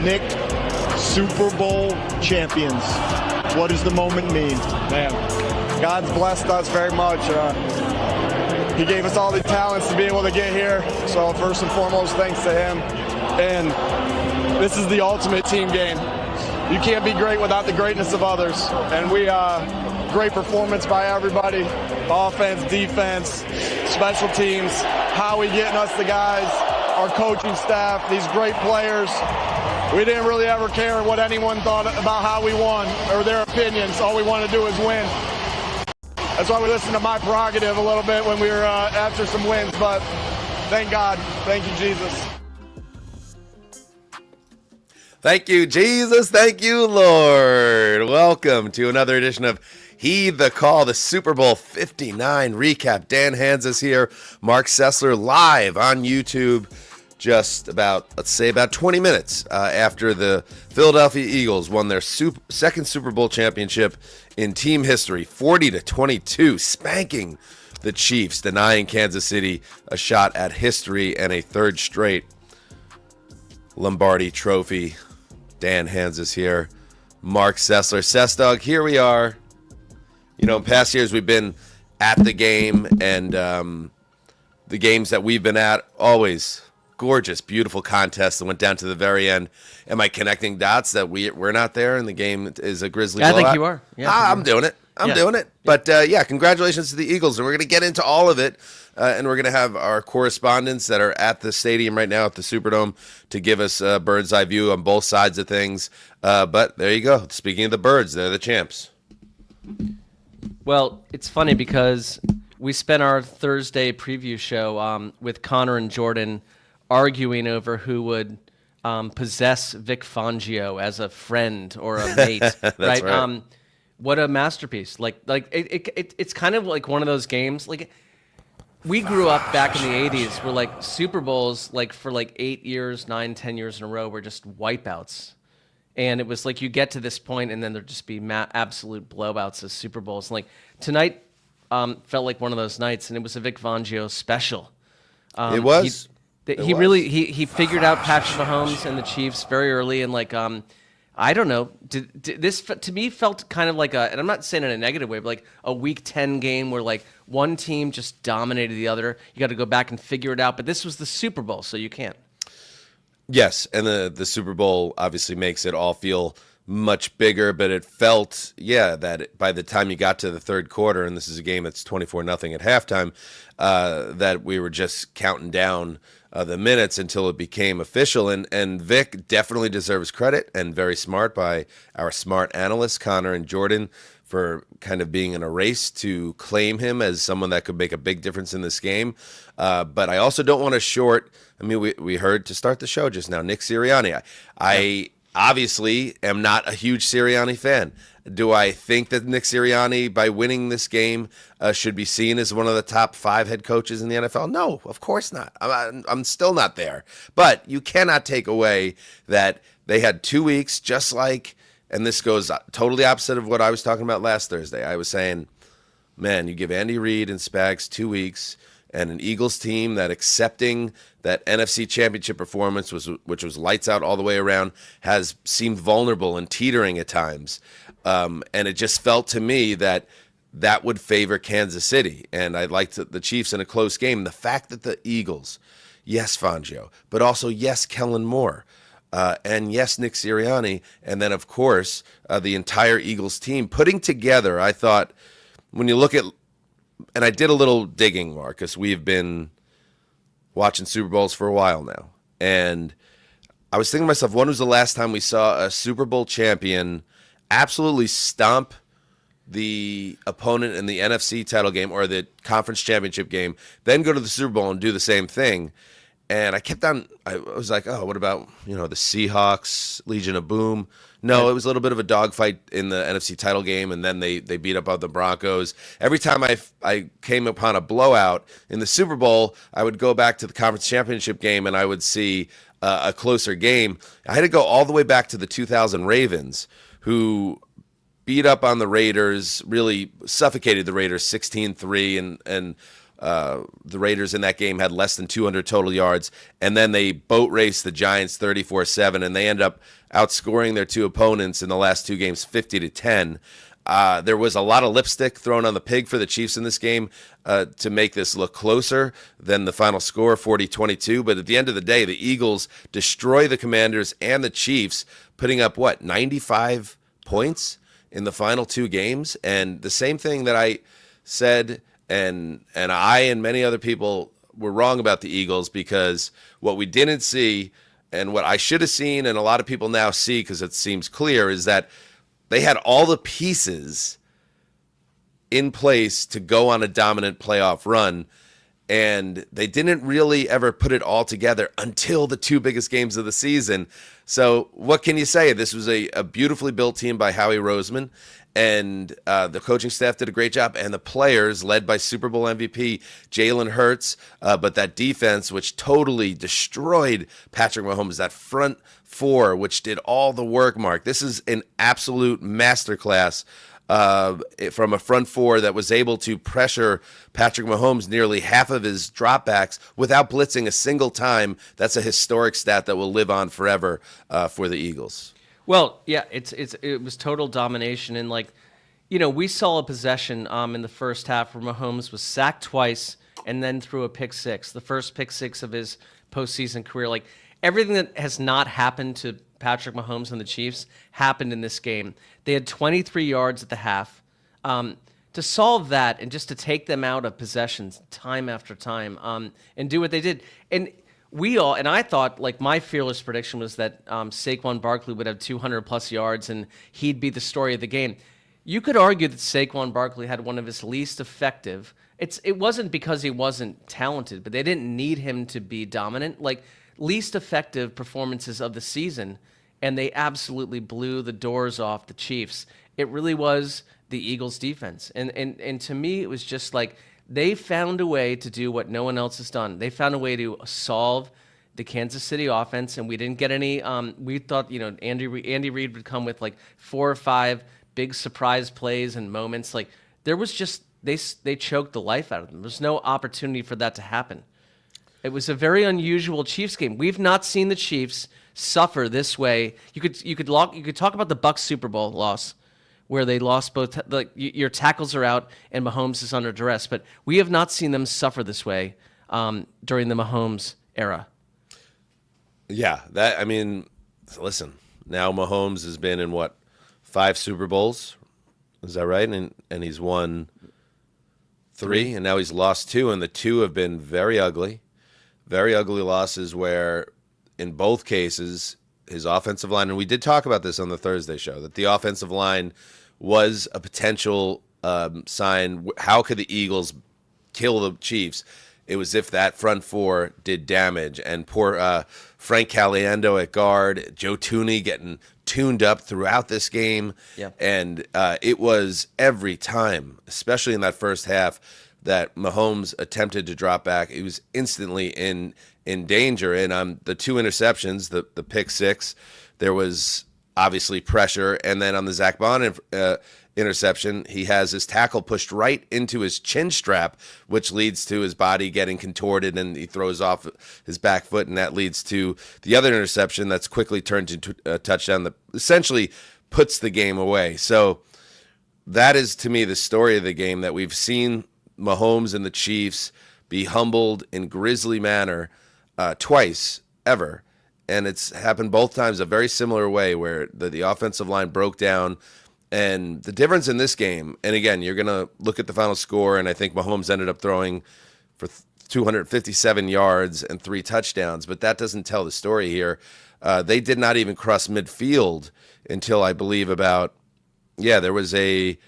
Nick, Super Bowl champions. What does the moment mean? Man, God's blessed us very much. He gave us all the talents to be able to get here. So first and foremost, thanks to him. And this is the ultimate team game. You can't be great without the greatness of others. And great performance by everybody. Offense, defense, special teams, Howie getting us the guys, our coaching staff, these great players. We didn't really ever care what anyone thought about how we won or their opinions. All we wanted to do is win. That's why we listened to my prerogative a little bit when we were after some wins, but thank God. Thank you, Jesus. Thank you, Jesus. Thank you, Lord. Welcome to another edition of Heed the Call, the Super Bowl 59 recap. Dan Hanzus here, Marc Sessler live on YouTube. Just about 20 minutes after the Philadelphia Eagles won their second Super Bowl championship in team history, 40-22, spanking the Chiefs, denying Kansas City a shot at history and a third straight Lombardi trophy. Dan Hanzus here, Marc Sessler, Sessdog. Here we are. You know, in past years we've been at the game, and the games that we've been at, always gorgeous, beautiful contest that went down to the very end. Am I connecting dots that we're not there and the game is a Grizzly blowout? I think you are. Yeah, I'm doing it. I'm doing it. But, congratulations to the Eagles. And we're going to get into all of it. And we're going to have our correspondents that are at the stadium right now at the Superdome to give us a bird's eye view on both sides of things. But there you go. Speaking of the birds, they're the champs. Well, it's funny because we spent our Thursday preview show with Conor and Jordan arguing over who would possess Vic Fangio as a friend or a mate. right? What a masterpiece! It's kind of like one of those games. Like, we grew up back in the '80s, where like Super Bowls, like for like 8 years, 9, 10 years in a row, were just wipeouts. And it was like you get to this point, and then there'd just be absolute blowouts as Super Bowls. Like tonight felt like one of those nights, and it was a Vic Fangio special. It was. He figured out Patrick Mahomes and the Chiefs very early, and like I don't know, did this to me felt kind of like and I'm not saying it in a negative way, but like a Week 10 game where like one team just dominated the other. You got to go back and figure it out, but this was the Super Bowl, so you can't. Yes, and the Super Bowl obviously makes it all feel much bigger, but it felt, that by the time you got to the third quarter, and this is a game that's 24-0 at halftime, that we were just counting down the minutes until it became official. And Vic definitely deserves credit, and very smart by our smart analysts, Conor and Jordan, for kind of being in a race to claim him as someone that could make a big difference in this game. But I also don't want to short. I mean, we heard to start the show just now, Nick Sirianni. I obviously am not a huge Sirianni fan. Do I think that Nick Sirianni, by winning this game, should be seen as one of the top 5 head coaches in the NFL? No, of course not. I'm still not there. But you cannot take away that they had 2 weeks, just like, and this goes totally opposite of what I was talking about last Thursday. I was saying, man, you give Andy Reid and Spags 2 weeks, and an Eagles team that accepting that NFC Championship performance, which was lights out all the way around, has seemed vulnerable and teetering at times. And it just felt to me that would favor Kansas City. And I liked the Chiefs in a close game. The fact that the Eagles, yes, Fangio, but also yes, Kellen Moore, and yes, Nick Sirianni, and then, of course, the entire Eagles team putting together, I thought, when you look at, and I did a little digging, Marcus. We've been watching Super Bowls for a while now. And I was thinking to myself, when was the last time we saw a Super Bowl champion absolutely stomp the opponent in the NFC title game or the conference championship game, then go to the Super Bowl and do the same thing? And I was like, oh, what about, the Seahawks, Legion of Boom? No, it was a little bit of a dogfight in the NFC title game, and then they beat up on the Broncos. Every time I came upon a blowout in the Super Bowl, I would go back to the conference championship game, and I would see a closer game. I had to go all the way back to the 2000 Ravens, who beat up on the Raiders, really suffocated the Raiders 16-3, and The Raiders in that game had less than 200 total yards, and then they boat raced the Giants 34-7, and they end up outscoring their two opponents in the last two games 50-10. There was a lot of lipstick thrown on the pig for the Chiefs in this game to make this look closer than the final score, 40-22. But at the end of the day, the Eagles destroy the Commanders and the Chiefs, putting up, 95 points in the final two games? And the same thing that I said, and I and many other people were wrong about the Eagles, because what we didn't see and what I should have seen and a lot of people now see because it seems clear is that they had all the pieces in place to go on a dominant playoff run, and they didn't really ever put it all together until the two biggest games of the season. So what can you say? This was a beautifully built team by Howie Roseman, and the coaching staff did a great job, and the players led by Super Bowl MVP Jalen Hurts, but that defense, which totally destroyed Patrick Mahomes, that front four, which did all the work, Mark. This is an absolute masterclass from a front four that was able to pressure Patrick Mahomes nearly half of his dropbacks without blitzing a single time. That's a historic stat that will live on forever for the Eagles. Well, yeah, it was total domination, and we saw a possession in the first half where Mahomes was sacked twice and then threw a pick six, the first pick six of his postseason career. Everything that has not happened to Patrick Mahomes and the Chiefs happened in this game. They had 23 yards at the half. To solve that and just to take them out of possessions time after time and do what they did. And I thought, my fearless prediction was that Saquon Barkley would have 200-plus yards and he'd be the story of the game. You could argue that Saquon Barkley had one of his least effective. It wasn't because he wasn't talented, but they didn't need him to be dominant. Least effective performances of the season, and they absolutely blew the doors off the Chiefs. It really was the Eagles' defense. And to me, it was just they found a way to do what no one else has done. They found a way to solve the Kansas City offense, and we didn't get any. We thought, Andy Reid would come with 4 or 5 big surprise plays and moments. There was just they choked the life out of them. There's no opportunity for that to happen. It was a very unusual Chiefs game. We've not seen the Chiefs suffer this way. You could talk about the Bucs Super Bowl loss, where they lost both. Your tackles are out and Mahomes is under duress, but we have not seen them suffer this way during the Mahomes era. Yeah, listen. Now Mahomes has been in 5 Super Bowls? Is that right? And he's won 3, and now he's lost 2, and the 2 have been very ugly. Very ugly losses where, in both cases, his offensive line, and we did talk about this on the Thursday show, that the offensive line was a potential sign. How could the Eagles kill the Chiefs? It was if that front four did damage. And poor Frank Caliendo at guard, Joe Thuney getting tuned up throughout this game. Yeah. And it was every time, especially in that first half, that Mahomes attempted to drop back, he was instantly in danger. And the 2 interceptions, the pick six, there was obviously pressure. And then on the Zach Bond interception, he has his tackle pushed right into his chin strap, which leads to his body getting contorted, and he throws off his back foot, and that leads to the other interception that's quickly turned into a touchdown that essentially puts the game away. So that is, to me, the story of the game, that we've seen Mahomes and the Chiefs be humbled in grisly manner twice ever, and it's happened both times a very similar way, where the offensive line broke down. And the difference in this game, and again, you're going to look at the final score, and I think Mahomes ended up throwing for 257 yards and 3 touchdowns, but that doesn't tell the story here. They did not even cross midfield until, I believe, there was a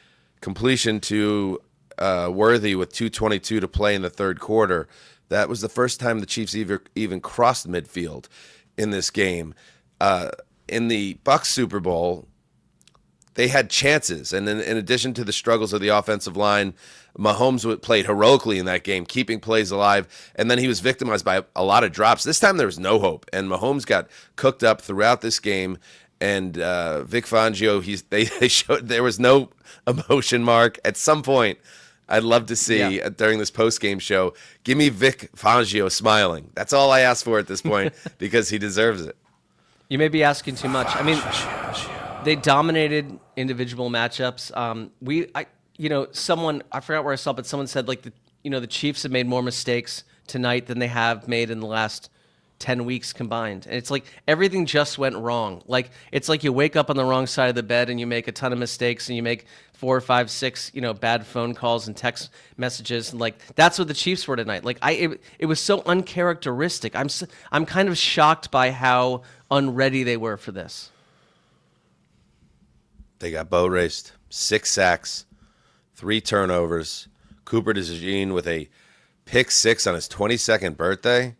completion to Worthy with 2:22 to play in the third quarter. That was the first time the Chiefs even crossed midfield in this game. In the Bucs Super Bowl, they had chances, and in addition to the struggles of the offensive line, Mahomes played heroically in that game, keeping plays alive, and then he was victimized by a lot of drops. This time there was no hope, and Mahomes got cooked up throughout this game. And Vic Fangio, they showed there was no emotion, Mark. At some point, I'd love to see during this post-game show, give me Vic Fangio smiling. That's all I ask for at this point because he deserves it. You may be asking too much. I mean, they dominated individual matchups. Someone, I forgot where I saw, but someone said like the Chiefs have made more mistakes tonight than they have made in the last 10 weeks combined. And it's like everything just went wrong. Like it's like you wake up on the wrong side of the bed and you make a ton of mistakes and you make 4, 5, 6, bad phone calls and text messages, and like that's what the Chiefs were tonight. Like it was so uncharacteristic. I'm kind of shocked by how unready they were for this. They got boat raced, 6 sacks, 3 turnovers. Cooper DeJean with a pick 6 on his 22nd birthday.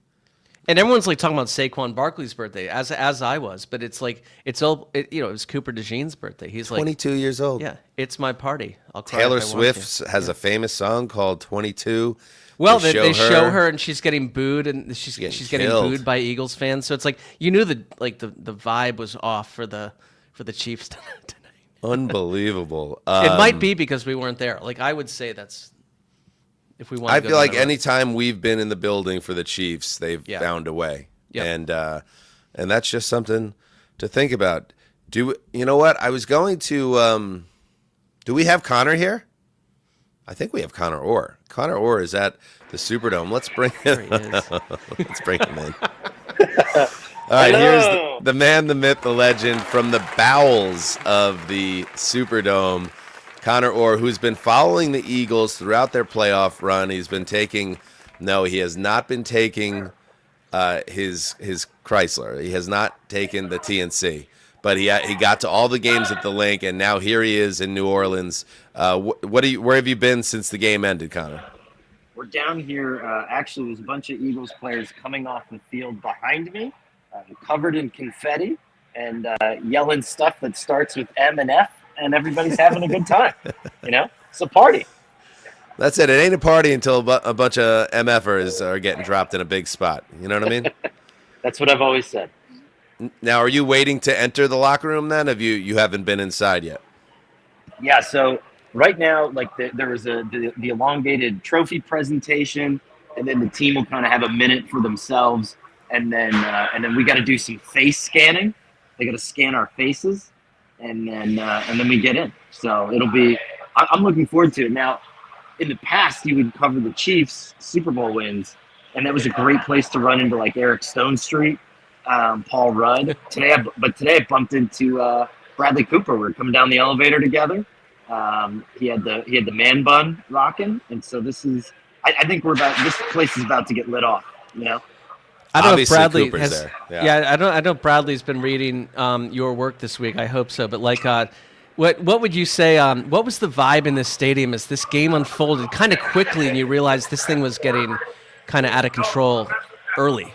And everyone's like talking about Saquon Barkley's birthday, as I was, but it's like it was Cooper DeJean's birthday. He's 22 years old. Yeah, it's my party. I'll cry Taylor if I want Swift to. has a famous song called 22. Well, they show her and she's getting booed, and she's getting killed. booed by Eagles fans. So it's like you knew the vibe was off for the Chiefs tonight. Unbelievable. It might be because we weren't there. Like I would say that's. If we want I feel like anytime we've been in the building for the Chiefs, they've found a way. Yep. And that's just something to think about. You know what? I was going to do we have Conor here? I think we have Conor Orr. Conor Orr is at the Superdome. Let's bring him. Let's bring him in. All right, here's the man, the myth, the legend from the bowels of the Superdome. Conor Orr, who's been following the Eagles throughout their playoff run. He has not been taking his Chrysler. He has not taken the TNC, but he got to all the games at the Link, and now here he is in New Orleans. Where have you been since the game ended, Conor? We're down here. Actually, there's a bunch of Eagles players coming off the field behind me, covered in confetti and yelling stuff that starts with M and F. And everybody's having a good time, It's a party. That's it. It ain't a party until a bunch of MFers are getting dropped in a big spot. You know what I mean? That's what I've always said. Now, are you waiting to enter the locker room then? Have you haven't been inside yet? Yeah. So right now, like there was the elongated trophy presentation, and then the team will kind of have a minute for themselves, and then we got to do some face scanning. They got to scan our faces. And then we get in. So I'm looking forward to it. Now, in the past, you would cover the Chiefs' Super Bowl wins, and that was a great place to run into like Eric Stone Street, Paul Rudd. Today I bumped into Bradley Cooper. We were coming down the elevator together. He had the man bun rocking, and so I think this place is about to get lit off. I don't Obviously, know if Bradley Cooper's has. there. Yeah, I know Bradley's been reading your work this week. I hope so. But what would you say? What was the vibe in this stadium as this game unfolded kind of quickly, and you realized this thing was getting kind of out of control early?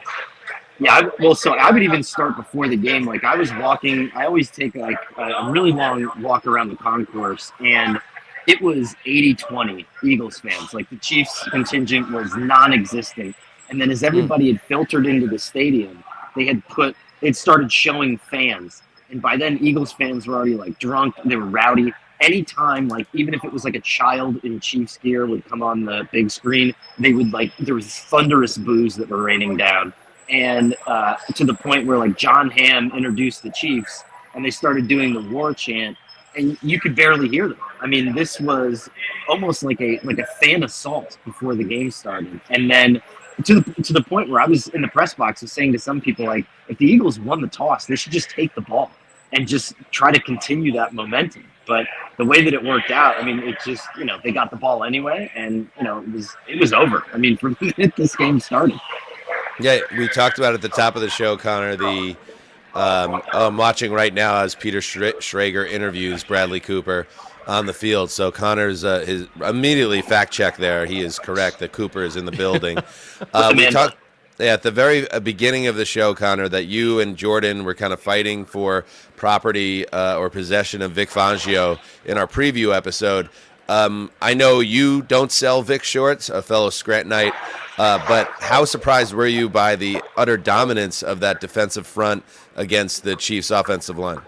Yeah, so I would even start before the game. Like I was walking. I always take like a really long walk around the concourse, and it was 80-20 Eagles fans. Like the Chiefs contingent was non-existent. And then as everybody had filtered into the stadium, they'd started showing fans. And by then, Eagles fans were already like drunk. They were rowdy. Anytime, like even if it was like a child in Chiefs gear would come on the big screen, they would there was this thunderous boos that were raining down. And to the point where like John Hamm introduced the Chiefs and they started doing the war chant and you could barely hear them. I mean, this was almost like a fan assault before the game started. And then to the point where I was in the press box was saying to some people, like, if the Eagles won the toss, they should just take the ball and just try to continue that momentum. But the way that it worked out, I mean, it just, they got the ball anyway, and, it was over. I mean, from the minute this game started. Yeah, we talked about at the top of the show, Conor, I'm watching right now as Peter Schrager interviews Bradley Cooper on the field. So Connor's his immediately fact check there. He is correct that Cooper is in the building. We talked at the very beginning of the show, Conor, that you and Jordan were kind of fighting for property or possession of Vic Fangio in our preview episode. I know you don't sell Vic shorts, a fellow Scrantonite, but how surprised were you by the utter dominance of that defensive front against the Chiefs' offensive line?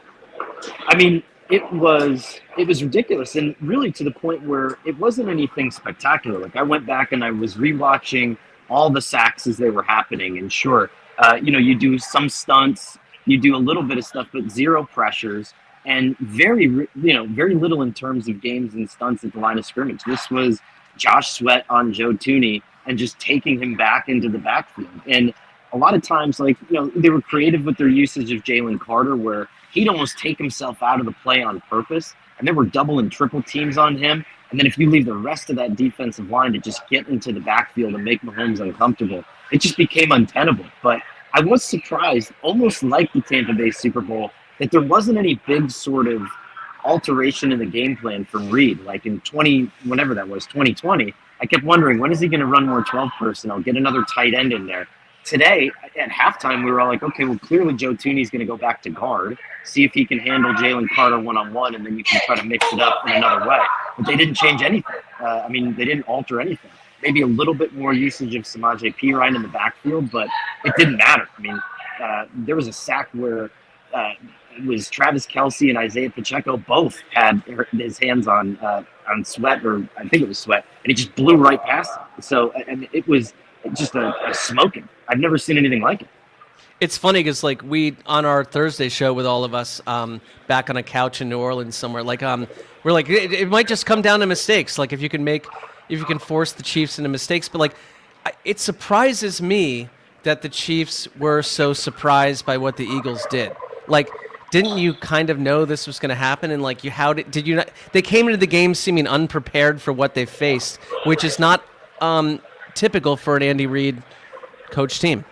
I mean, it was ridiculous, and really to the point where it wasn't anything spectacular. Like, I went back and I was rewatching all the sacks as they were happening, and sure, you do some stunts, you do a little bit of stuff, but zero pressures, and very little in terms of games and stunts at the line of scrimmage. This was Josh Sweat on Joe Thuney and just taking him back into the backfield. And a lot of times, they were creative with their usage of Jalen Carter, where he'd almost take himself out of the play on purpose, and there were double and triple teams on him. And then if you leave the rest of that defensive line to just get into the backfield and make Mahomes uncomfortable, it just became untenable. But I was surprised, almost like the Tampa Bay Super Bowl, that there wasn't any big sort of alteration in the game plan from Reed. Like in 2020, I kept wondering, when is he going to run more 12 personnel, get another tight end in there? Today, at halftime, we were all like, okay, well, clearly Joe Thuney's going to go back to guard, see if he can handle Jalen Carter one-on-one, and then you can try to mix it up in another way. But they didn't change anything. They didn't alter anything. Maybe a little bit more usage of Samaje Perine in the backfield, but it didn't matter. There was a sack where it was Travis Kelce and Isaiah Pacheco both had his hands on Sweat, or I think it was Sweat, and he just blew right past him. So, and it was just a smoking. I've never seen anything like it. It's funny because we on our Thursday show with all of us back on a couch in New Orleans somewhere, we're like it might just come down to mistakes. Like if you can force the Chiefs into mistakes, but it surprises me that the Chiefs were so surprised by what the Eagles did. Didn't you kind of know this was going to happen? And did you not? They came into the game seeming unprepared for what they faced, which is not typical for an Andy Reid coach team.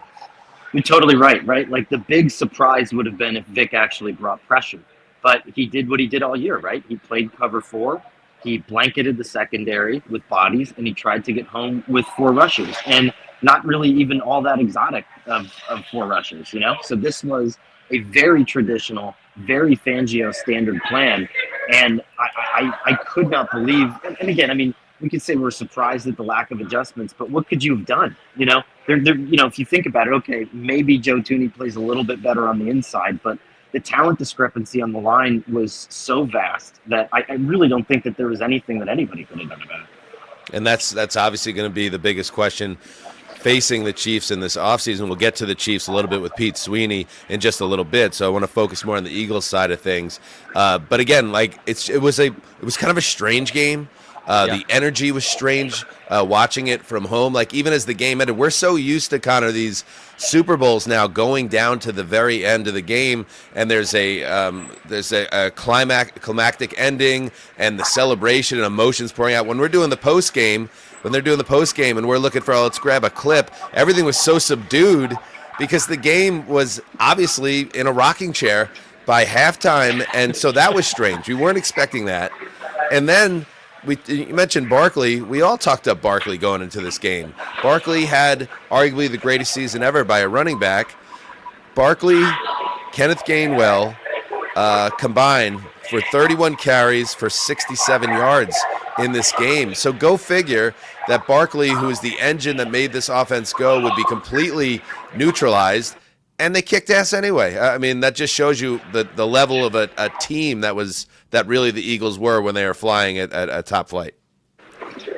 You're totally right? The big surprise would have been if Vic actually brought pressure. But he did what he did all year, right? He played cover 4. He blanketed the secondary with bodies, and he tried to get home with 4 rushers. And not really even all that exotic of 4 rushers, So this was a very traditional, very Fangio standard plan. And I could not believe, and again, we could say we're surprised at the lack of adjustments, but what could you have done? If you think about it, okay, maybe Joe Thuney plays a little bit better on the inside, but the talent discrepancy on the line was so vast that I really don't think that there was anything that anybody could have done about it. And that's obviously going to be the biggest question facing the Chiefs in this offseason. We'll get to the Chiefs a little bit with Pete Sweeney in just a little bit, so I want to focus more on the Eagles side of things. But again, it was kind of a strange game. The energy was strange watching it from home. Even as the game ended, we're so used to kind of these Super Bowls now going down to the very end of the game, and there's a climactic ending and the celebration and emotions pouring out. When they're doing the post game, and we're looking for, let's grab a clip, everything was so subdued because the game was obviously in a rocking chair by halftime, and so that was strange. We weren't expecting that. And then you mentioned Barkley. We all talked up Barkley going into this game. Barkley had arguably the greatest season ever by a running back. Barkley, Kenneth Gainwell combined for 31 carries for 67 yards in this game. So go figure that Barkley, who is the engine that made this offense go, would be completely neutralized, and they kicked ass anyway. That just shows you the level of a team that really the Eagles were when they were flying at top flight.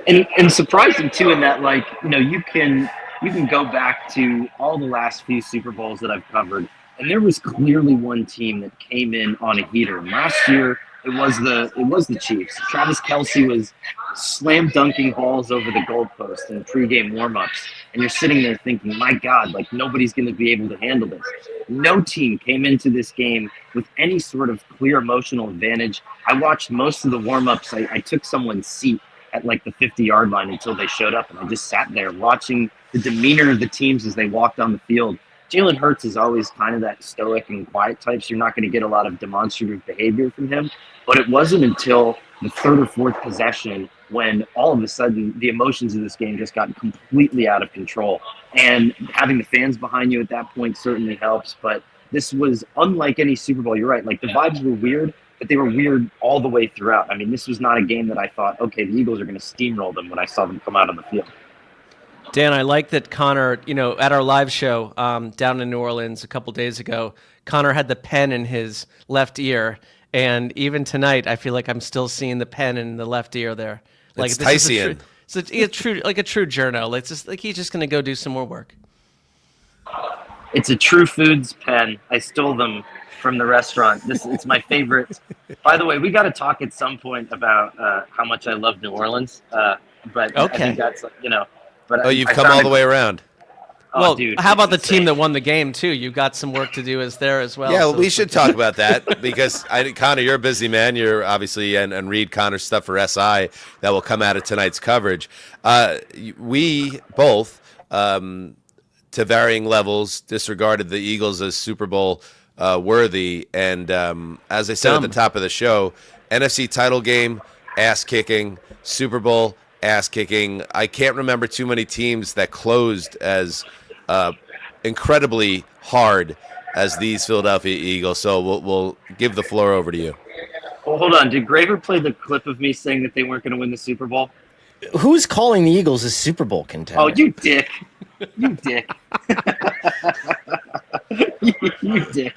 And surprising too, in that you can go back to all the last few Super Bowls that I've covered, and there was clearly one team that came in on a heater. And last year it was the Chiefs. Travis Kelce was slam dunking balls over the goalpost in pregame warmups, and you're sitting there thinking, my God, nobody's going to be able to handle this. No team came into this game with any sort of clear emotional advantage. I watched most of the warmups. I took someone's seat at the 50-yard line until they showed up, and I just sat there watching the demeanor of the teams as they walked on the field. Jalen Hurts is always kind of that stoic and quiet type, so you're not going to get a lot of demonstrative behavior from him. But it wasn't until the 3rd or 4th possession when all of a sudden the emotions of this game just got completely out of control. And having the fans behind you at that point certainly helps. But this was unlike any Super Bowl. You're right. The vibes were weird, but they were weird all the way throughout. This was not a game that I thought, okay, the Eagles are going to steamroll them when I saw them come out on the field. Dan, I like that Conor, at our live show down in New Orleans a couple days ago, Conor had the pen in his left ear, And even tonight, I feel like I'm still seeing the pen in the left ear there. Like It's this is Tysian. a true, like a true journo. It's just like he's just gonna go do some more work. It's a True Foods pen. I stole them from the restaurant. It's my favorite. By the way, we got to talk at some point about how much I love New Orleans. But I Okay. think that's But Oh, you've come all the way around. Oh, Well, dude, how about the it's team insane. that won the game too? You've got some work to do there as well. Yeah, so we it's should like- talk about that because Connor, you're a busy man. You're obviously and read Connor's stuff for SI that will come out of tonight's coverage. We both, to varying levels, disregarded the Eagles as Super Bowl worthy, and as I said at the top of the show, NFC title game, ass kicking, Super Bowl, ass kicking. I can't remember too many teams that closed as incredibly hard as these Philadelphia Eagles. So we'll give the floor over to you. Well, hold on. Did Graver play the clip of me saying that they weren't going to win the Super Bowl? Who's calling the Eagles a Super Bowl contender? Oh, you dick. You dick. You dick.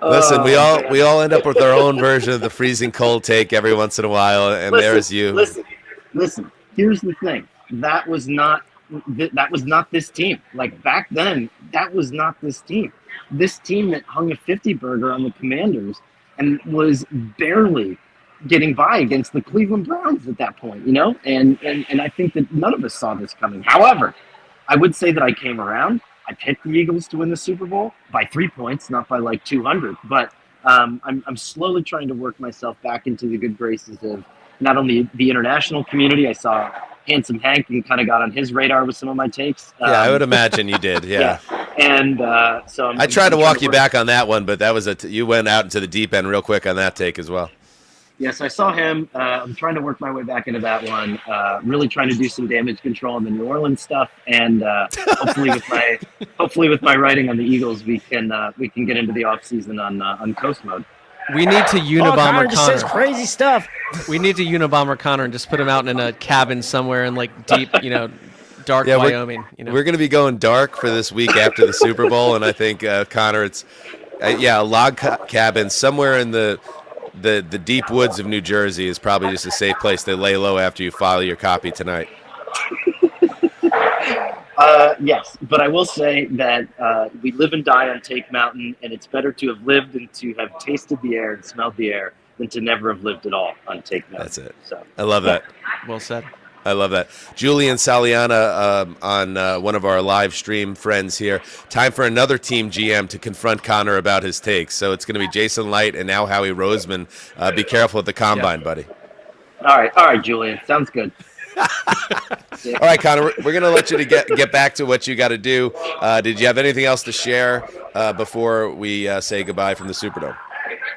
Listen, we all end up with our own version of the freezing cold take every once in a while, and there's you. Listen. Here's the thing. That was not this team. Like back then, that was not this team. This team that hung a 50 burger on the Commanders and was barely getting by against the Cleveland Browns at that point, you know? And I think that none of us saw this coming. However, I would say that I came around. I picked the Eagles to win the Super Bowl by 3 points, not by like 200. But I'm slowly trying to work myself back into the good graces of not only the international community. I saw Handsome Hank and kind of got on his radar with some of my takes. Yeah, I would imagine you did. Yeah. And so I tried to walk you back on that one, but that was you went out into the deep end real quick on that take as well. Yes, I saw him. I'm trying to work my way back into that one. Really trying to do some damage control on the New Orleans stuff, and hopefully with my writing on the Eagles, we can get into the off season on coast mode. We need to Unabomber just says Connor. crazy stuff. We need to Unabomber Connor and just put him out in a cabin somewhere in like deep, dark Wyoming. We're going to be going dark for this week after the Super Bowl, and I think Connor, it's a log cabin somewhere in the deep woods of New Jersey is probably just a safe place to lay low after you file your copy tonight. Yes, but I will say that we live and die on Take Mountain, and it's better to have lived and to have tasted the air and smelled the air than to never have lived at all on Take Mountain. That's it. So I love that. Well said. I love that. Julian Saliana on one of our live stream friends here. Time for another team GM to confront Connor about his takes. So it's going to be Jason Light and now Howie Roseman. Be careful at the combine, buddy. All right, Julian. Sounds good. All right, Connor, we're going to let you get back to what you got to do. Did you have anything else to share before we say goodbye from the Superdome?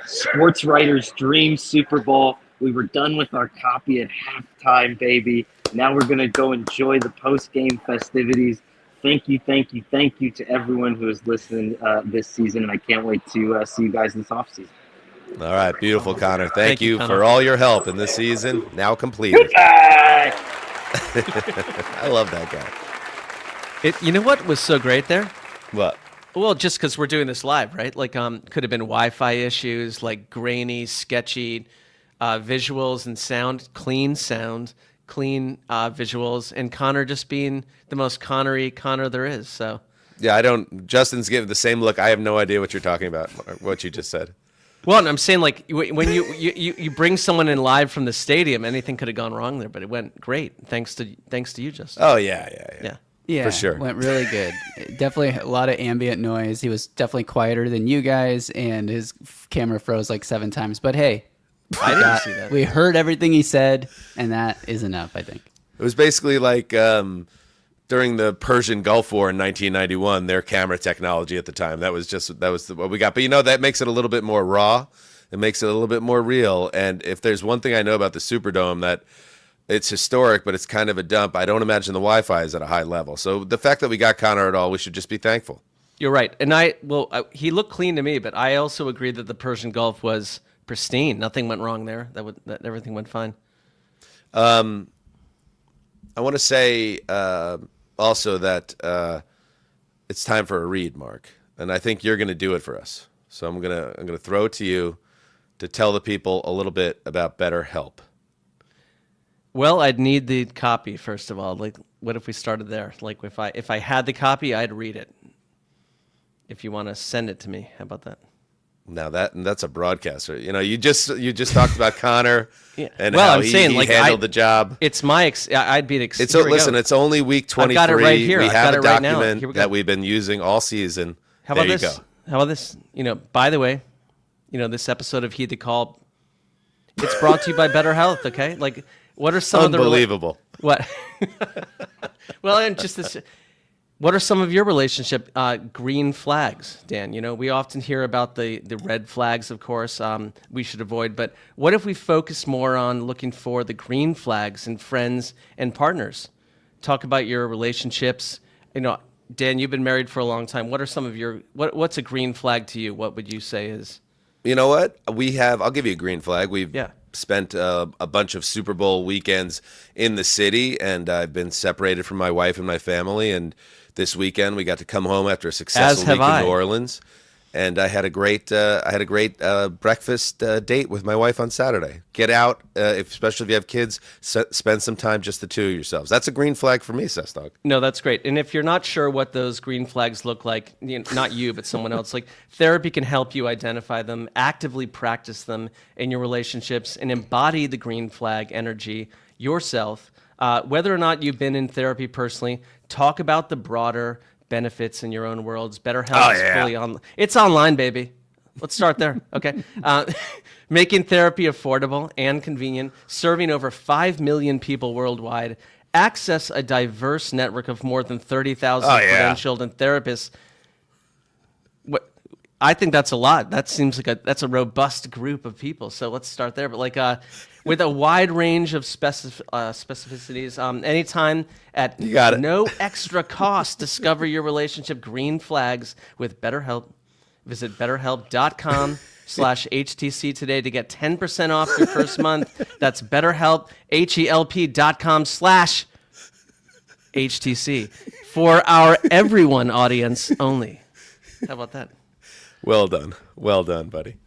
Sports writers' dream Super Bowl. We were done with our copy at halftime, baby. Now we're going to go enjoy the post-game festivities. Thank you to everyone who is listening this season, and I can't wait to see you guys this offseason. All right, beautiful, Connor. Thank you Connor. for all your help in this season. Now completed. Bye! I love that guy. You know what was so great there? What? Well, just because we're doing this live, right? Like, could have been Wi-Fi issues, like grainy, sketchy visuals and sound, clean visuals, and Connor just being the most Connery Connor there is. So Yeah, I don't. Justin's giving the same look. I have no idea what you're talking about. What you just said. Well, I'm saying, like, when you bring someone in live from the stadium, anything could have gone wrong there, but it went great. Thanks to you, Justin. Oh yeah. Yeah, For sure. went really good. Definitely a lot of ambient noise. He was definitely quieter than you guys, and his camera froze like 7 times. But hey, I didn't see that. we heard everything he said, and that is enough, I think. It was basically like during the Persian Gulf War in 1991. Their camera technology at the time. That was what we got. But that makes it a little bit more raw. It makes it a little bit more real. And if there's one thing I know about the Superdome, that it's historic, but it's kind of a dump. I don't imagine the Wi-Fi is at a high level. So the fact that we got Connor at all, we should just be thankful. You're right. And he looked clean to me, but I also agree that the Persian Gulf was pristine. Nothing went wrong there. That everything went fine. I want to say also that it's time for a read, Mark, and I think you're going to do it for us. So I'm gonna throw it to you to tell the people a little bit about BetterHelp. Well, I'd need the copy first of all. Like, what if we started there? Like, if I had the copy, I'd read it. If you want to send it to me, how about that? Now that's a broadcaster. You just talked about Conor and well, how I'm saying, he like, handled the job. It's my I'd be It's it's only week 23. I've got it right here. We I've have got a it right now. document Here we go. that we've been using all season. How about there this? You go. How about this? By the way, this episode of Heed the Call, it's brought to you by BetterHelp. Okay, like, what are some of the unbelievable? What? Well, and just this. What are some of your relationship green flags, Dan? We often hear about the red flags, of course, we should avoid. But what if we focus more on looking for the green flags in friends and partners? Talk about your relationships. Dan, you've been married for a long time. What are some of what's a green flag to you? What would you say is? You know what? I'll give you a green flag. We've spent a bunch of Super Bowl weekends in the city, and I've been separated from my wife and my family. And this weekend we got to come home after a successful week in New Orleans. And I had a great breakfast date with my wife on Saturday. Get out, especially if you have kids, spend some time just the two of yourselves. That's a green flag for me, Sessler. No, that's great. And if you're not sure what those green flags look like, not you, but someone else, like, therapy can help you identify them, actively practice them in your relationships, and embody the green flag energy yourself. Whether or not you've been in therapy personally, talk about the broader benefits in your own worlds. BetterHelp is fully on. It's online, baby. Let's start there. Okay. Making therapy affordable and convenient, serving over 5 million people worldwide. Access a diverse network of more than 30,000 credentialed and therapists. I think that's a lot. That seems like that's a robust group of people. So let's start there. But with a wide range of specificities, anytime at no extra cost, discover your relationship green flags with BetterHelp. Visit BetterHelp.com/HTC today to get 10% off your first month. That's BetterHelp, HELP.com/HTC for our everyone audience only. How about that? Well done, buddy.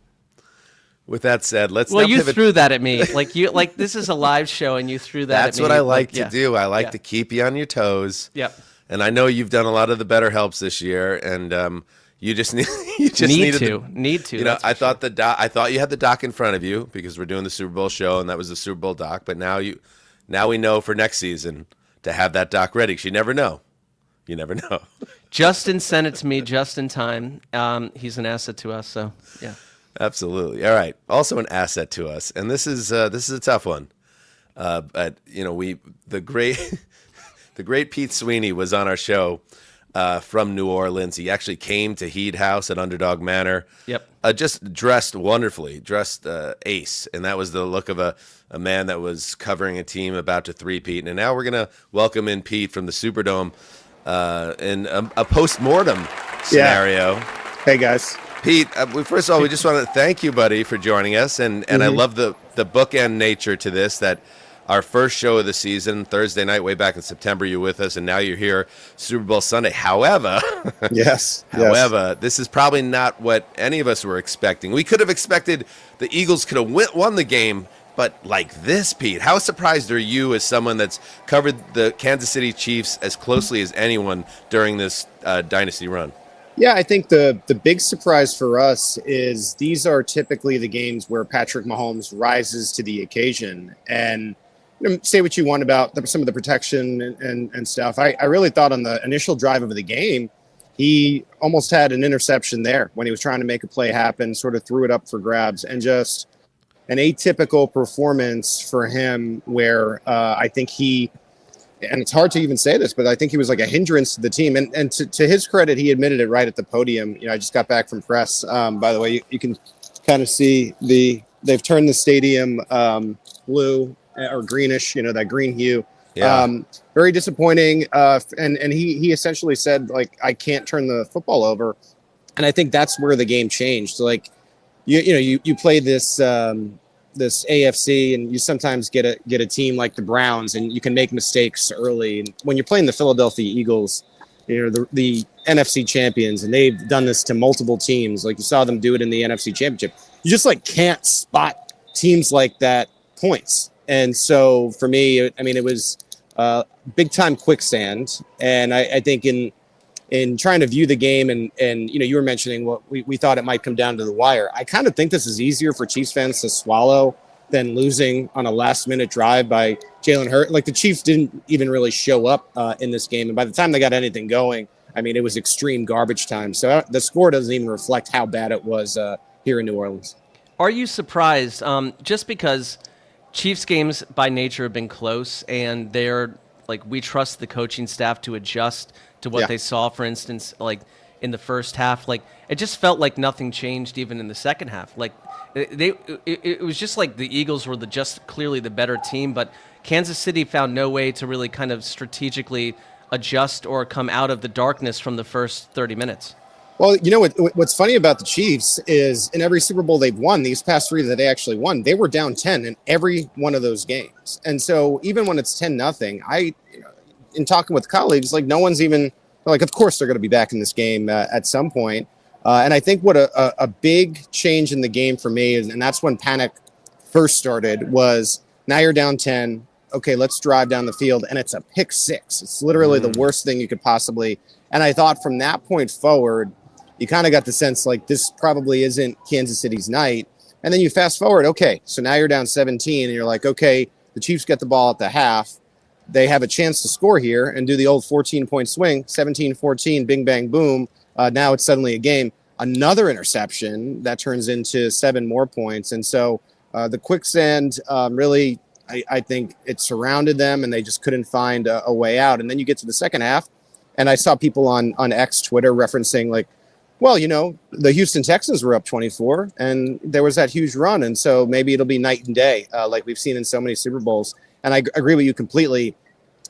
With that said, let's. Well, you threw that at me. This is a live show, and you threw that. That's at me. That's what I like to do. I like to keep you on your toes. Yep. And I know you've done a lot of the BetterHelps this year, and you just need to. I thought you had the doc in front of you because we're doing the Super Bowl show, and that was the Super Bowl doc. But now we know for next season to have that doc ready. 'Cause you never know. You never know. Justin sent it to me just in time. He's an asset to us, so yeah. Absolutely. All right. Also an asset to us, and this is a tough one. But the great Pete Sweeney was on our show from New Orleans. He actually came to Heed House at Underdog Manor. Yep. Just dressed wonderfully, ace, and that was the look of a man that was covering a team about to three-peat. And now we're gonna welcome in Pete from the Superdome in a post-mortem scenario. Yeah. Hey guys. Pete, first of all, we just want to thank you, buddy, for joining us, and I love the bookend nature to this. That our first show of the season, Thursday night, way back in September, you're with us, and now you're here, Super Bowl Sunday. However, however, this is probably not what any of us were expecting. We could have expected the Eagles could have won the game, but like this, Pete, how surprised are you as someone that's covered the Kansas City Chiefs as closely as anyone during this dynasty run? Yeah, I think the big surprise for us is these are typically the games where Patrick Mahomes rises to the occasion. And say what you want about some of the protection and stuff. I really thought on the initial drive of the game, he almost had an interception there when he was trying to make a play happen, sort of threw it up for grabs, and just an atypical performance for him where I think and it's hard to even say this, but I think he was like a hindrance to the team. And to his credit, he admitted it right at the podium. I just got back from press. By the way, you can kind of see they've turned the stadium blue or greenish, that green hue. Yeah. Very disappointing. And he essentially said, like, I can't turn the football over. And I think that's where the game changed. Like, you play this AFC, and you sometimes get a team like the Browns, and you can make mistakes early. And when you're playing the Philadelphia Eagles, the NFC champions, and they've done this to multiple teams. Like you saw them do it in the NFC championship. You just like can't spot teams like that points. And so for me, I mean, it was big time quicksand. And I think in trying to view the game and you know, you were mentioning what we thought it might come down to the wire. I kind of think this is easier for Chiefs fans to swallow than losing on a last minute drive by Jalen Hurts. Like the Chiefs didn't even really show up in this game. And by the time they got anything going, I mean, it was extreme garbage time. So the score doesn't even reflect how bad it was here in New Orleans. Are you surprised? Just because Chiefs games by nature have been close, and they're like, we trust the coaching staff to adjust to what they saw, for instance, like in the first half. Like it just felt like nothing changed even in the second half. Like it was just like the Eagles were just clearly the better team, but Kansas City found no way to really kind of strategically adjust or come out of the darkness from the first 30 minutes. Well, you know what's funny about the Chiefs is in every Super Bowl they've won, these past 3 that they actually won, they were down 10 in every one of those games. And so even when it's 10-0, in talking with colleagues, like no one's even like, of course they're going to be back in this game at some point. And I think what a big change in the game for me is, and that's when panic first started, was now you're down 10. Okay, let's drive down the field. And it's a pick 6. It's literally the worst thing you could possibly. And I thought from that point forward, you kind of got the sense like this probably isn't Kansas City's night. And then you fast forward. Okay, so now you're down 17 and you're like, okay, the Chiefs get the ball at the half. They have a chance to score here and do the old 14-point swing, 17-14, bing, bang, boom. Now it's suddenly a game. Another interception that turns into 7 more points. And so the quicksand really, I think it surrounded them and they just couldn't find a way out. And then you get to the second half, and I saw people on X Twitter referencing like, well, you know, the Houston Texans were up 24 and there was that huge run. And so maybe it'll be night and day like we've seen in so many Super Bowls. And I agree with you completely.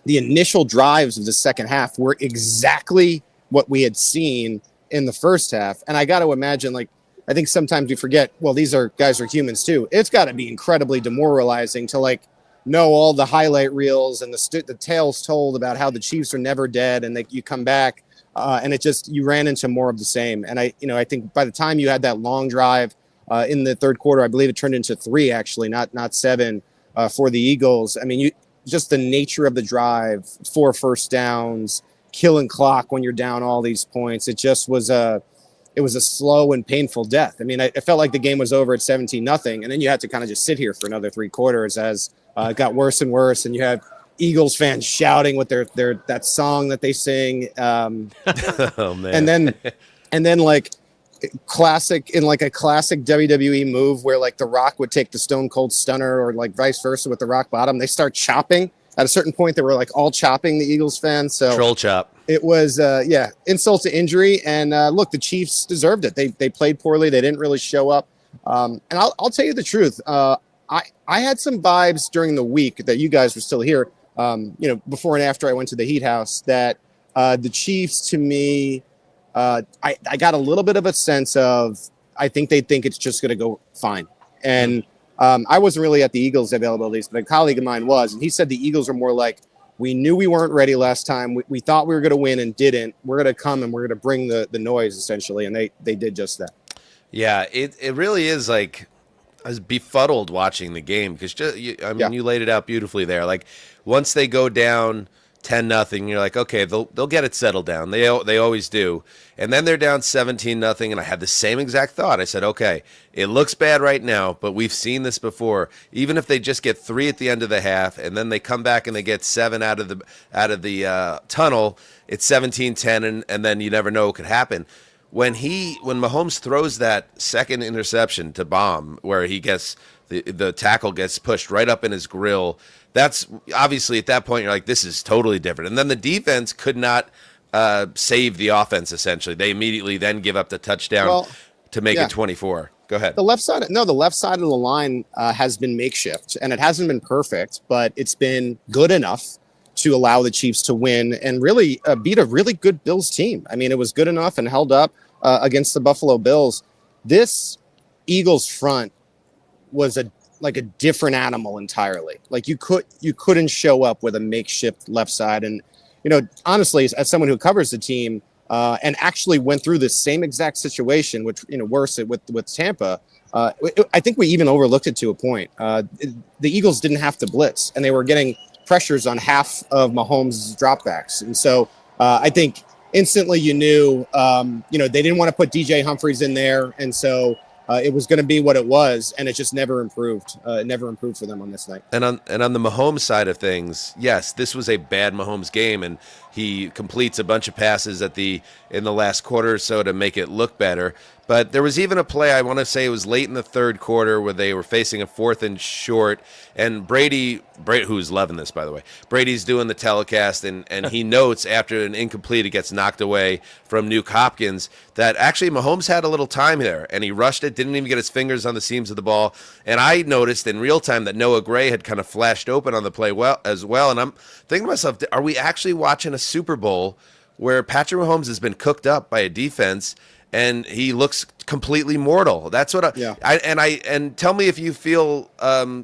The initial drives of the second half were exactly what we had seen in the first half. And I got to imagine, like, I think sometimes we forget, well, these guys are humans too. It's got to be incredibly demoralizing to like know all the highlight reels and the tales told about how the Chiefs are never dead and you come back and you ran into more of the same. And I think by the time you had that long drive in the third quarter, I believe it turned into 3 actually, not 7 for the Eagles. I mean, just the nature of the drive, 4 first downs, killing clock when you're down all these points. It just was a slow and painful death. I mean, I felt like the game was over at 17-0, and then you had to kind of just sit here for another 3 quarters as it got worse and worse, and you have Eagles fans shouting with their that song that they sing. Oh man! And then like a classic WWE move where like The Rock would take the Stone Cold Stunner or like vice versa with the Rock Bottom. They start chopping. At a certain point, they were like all chopping, the Eagles fans. So troll chop. It was insult to injury. And look, the Chiefs deserved it. They played poorly. They didn't really show up. And I'll tell you the truth. I had some vibes during the week that you guys were still here. Before and after I went to the Heat House, that the Chiefs, to me, I got a little bit of a sense of, I think they think it's just going to go fine. And I wasn't really at the Eagles availabilities, but a colleague of mine was, and he said the Eagles are more like, we knew we weren't ready last time. We thought we were going to win and didn't. We're going to come and we're going to bring the noise, essentially. And they did just that. Yeah, it really is like, I was befuddled watching the game because you laid it out beautifully there. Like once they go down 10-0, you're like, okay, they'll get it settled down. They always do. And then they're down 17-0, and I had the same exact thought. I said, okay, it looks bad right now, but we've seen this before. Even if they just get 3 at the end of the half, and then they come back and they get 7 out of the tunnel, it's 17-10, and then you never know what could happen. When Mahomes throws that second interception to Bomb, where he gets the tackle gets pushed right up in his grill, that's obviously at that point you're like, this is totally different. And then the defense could not save the offense. Essentially, they immediately then give up the touchdown to make it 24. Go ahead. The left side of the line has been makeshift, and it hasn't been perfect, but it's been good enough to allow the Chiefs to win and really beat a really good Bills team. I mean, it was good enough and held up against the Buffalo Bills. This Eagles front was a different animal entirely. Like you couldn't show up with a makeshift left side. And, honestly, as someone who covers the team, and actually went through this same exact situation, which, worse with Tampa. I think we even overlooked it to a point. The Eagles didn't have to blitz, and they were getting pressures on half of Mahomes' dropbacks. And so I think instantly you knew, they didn't want to put DJ Humphries in there. And so it was going to be what it was, and it just never improved. It never improved for them on this night. And on the Mahomes side of things, yes, this was a bad Mahomes game, and he completes a bunch of passes in the last quarter or so to make it look better. But there was even a play, I want to say it was late in the third quarter, where they were facing a 4th and short, and Brady, who's loving this, by the way, Brady's doing the telecast, and he notes after an incomplete, it gets knocked away from Nuke Hopkins, that actually Mahomes had a little time there, and he rushed it, didn't even get his fingers on the seams of the ball. And I noticed in real time that Noah Gray had kind of flashed open on the play as well, and I'm thinking to myself, are we actually watching a Super Bowl where Patrick Mahomes has been cooked up by a defense and he looks completely mortal? That's what and tell me if you feel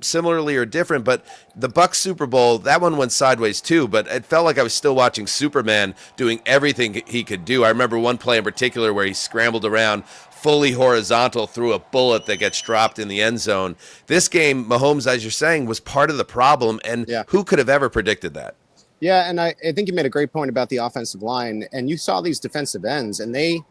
similarly or different, but the Bucs Super Bowl, that one went sideways too, but it felt like I was still watching Superman doing everything he could do. I remember one play in particular where he scrambled around fully horizontal through a bullet that gets dropped in the end zone. This game, Mahomes, as you're saying, was part of the problem, and who could have ever predicted that? Yeah, and I think you made a great point about the offensive line, and you saw these defensive ends, and they,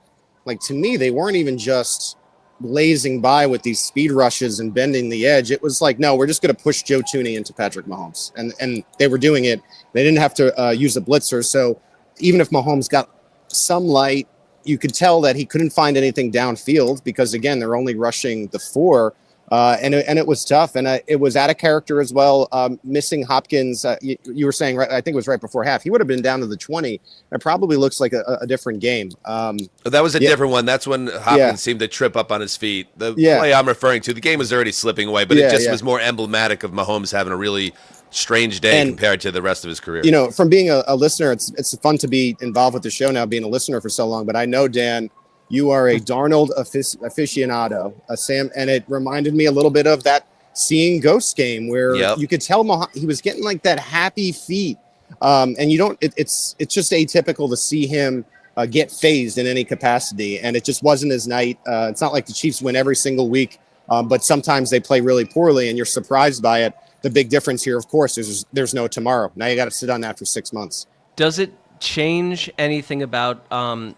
to me, they weren't even just blazing by with these speed rushes and bending the edge. It was like, no, we're just going to push Joe Thuney into Patrick Mahomes, and they were doing it. They didn't have to use a blitzer, so even if Mahomes got some light, you could tell that he couldn't find anything downfield because, again, they're only rushing the 4. And it was tough, and it was out of character as well. Missing Hopkins, you were saying, right, I think it was right before half. He would have been down to the 20. It probably looks like a different game. That was a different one. That's when Hopkins seemed to trip up on his feet. The play I'm referring to, the game was already slipping away, but it just was more emblematic of Mahomes having a really strange day compared to the rest of his career. From being a listener, it's fun to be involved with the show now, being a listener for so long. But I know, Dan, you are a Darnold aficionado, Sam, and it reminded me a little bit of that Seeing Ghosts game where you could tell he was getting like that happy feet, and it's just atypical to see him get phased in any capacity, and it just wasn't his night. It's not like the Chiefs win every single week, but sometimes they play really poorly, and you're surprised by it. The big difference here, of course, is there's no tomorrow. Now you got to sit on that for 6 months. Does it change anything about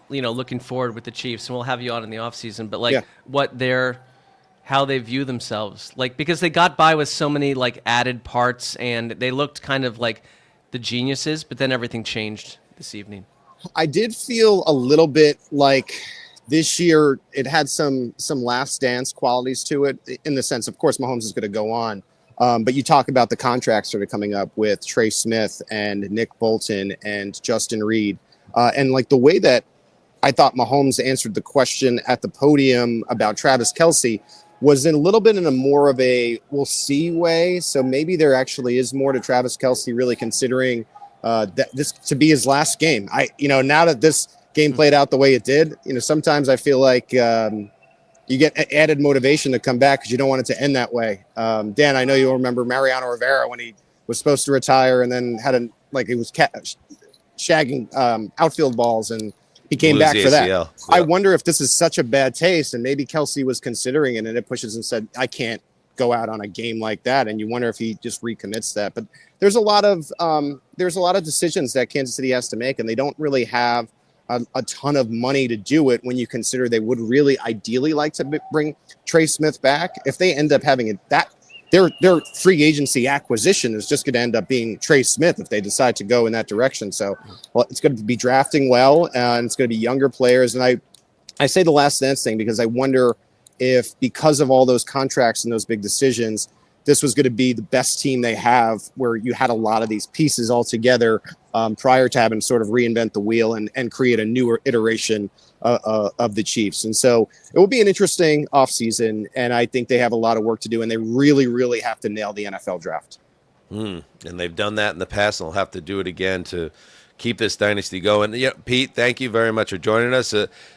looking forward with the Chiefs? And we'll have you on in the offseason, but how they view themselves, because they got by with so many added parts and they looked kind of like the geniuses, but then everything changed this evening. I did feel a little bit like this year it had some last dance qualities to it, in the sense, of course, Mahomes is going to go on. But you talk about the contracts that are coming up with Trey Smith and Nick Bolton and Justin Reed. And the way that I thought Mahomes answered the question at the podium about Travis Kelce was in a little bit in a more of a we'll see way. So maybe there actually is more to Travis Kelce really considering that this to be his last game. Now that this game played out the way it did, sometimes I feel like you get added motivation to come back because you don't want it to end that way. Dan, I know you'll remember Mariano Rivera when he was supposed to retire and then had he was shagging outfield balls, and he came back for that. Yeah. I wonder if this is such a bad taste, and maybe Kelce was considering it, and it pushes and said, I can't go out on a game like that. And you wonder if he just recommits that. But there's a lot of decisions that Kansas City has to make, and they don't really have a ton of money to do it when you consider they would really ideally like to bring Trey Smith back. If they end up having their free agency acquisition is just going to end up being Trey Smith if they decide to go in that direction. So, it's going to be drafting well, and it's going to be younger players. And I say the last dance thing because I wonder if, because of all those contracts and those big decisions, this was going to be the best team they have, where you had a lot of these pieces all together prior to having to sort of reinvent the wheel and create a newer iteration of the Chiefs. And so it will be an interesting offseason, and I think they have a lot of work to do, and they really, really have to nail the NFL draft. And they've done that in the past, and they'll have to do it again to keep this dynasty going. Yeah, Pete, thank you very much for joining us.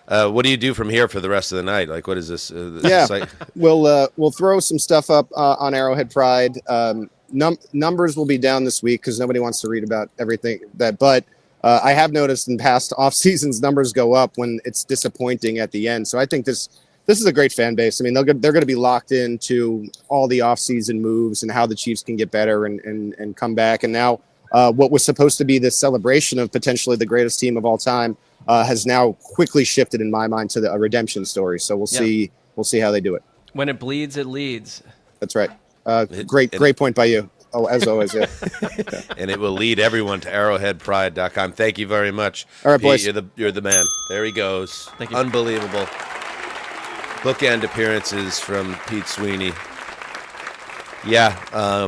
What do you do from here for the rest of the night? What is this? We'll throw some stuff up on Arrowhead Pride. Numbers will be down this week because nobody wants to read about everything but I have noticed in past off seasons numbers go up when it's disappointing at the end. So I think this is a great fan base. I mean, they're going to be locked into all the off season moves and how the Chiefs can get better and come back. And now what was supposed to be this celebration of potentially the greatest team of all time has now quickly shifted in my mind to a redemption story. So we'll see how they do it. When it bleeds, it leads. That's right. Great point by you. Oh, as always, yeah. And it will lead everyone to arrowheadpride.com. Thank you very much. All right, Pete, boys. You're the man. There he goes. Thank you. Unbelievable. Bookend appearances from Pete Sweeney. Yeah,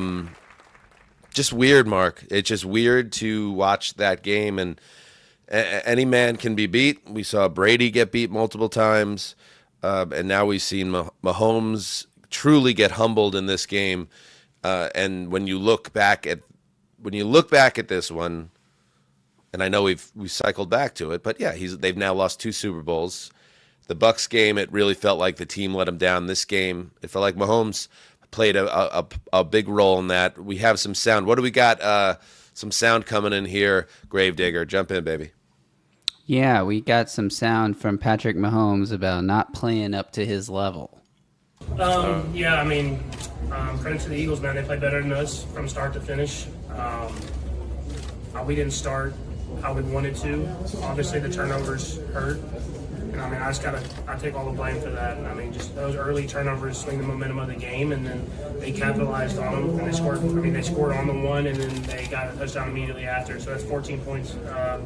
just weird, Mark. It's just weird to watch that game, and any man can be beat. We saw Brady get beat multiple times, and now we've seen Mahomes truly get humbled in this game. And when you look back at this one, and I know we cycled back to it, but yeah, they've now lost 2 Super Bowls. The Bucks game, it really felt like the team let him down. This game, it felt like Mahomes played a big role in that. We have some sound. What do we got? Some sound coming in here. Gravedigger, jump in, baby. Yeah, we got some sound from Patrick Mahomes about not playing up to his level. Yeah, I mean, credit to the Eagles, man. They played better than us from start to finish. We didn't start how we wanted to. Obviously, the turnovers hurt. And I mean, I take all the blame for that. I mean, just those early turnovers swing the momentum of the game, and then they capitalized on them, and they scored. I mean, they scored on the one, and then they got a touchdown immediately after. So that's 14 points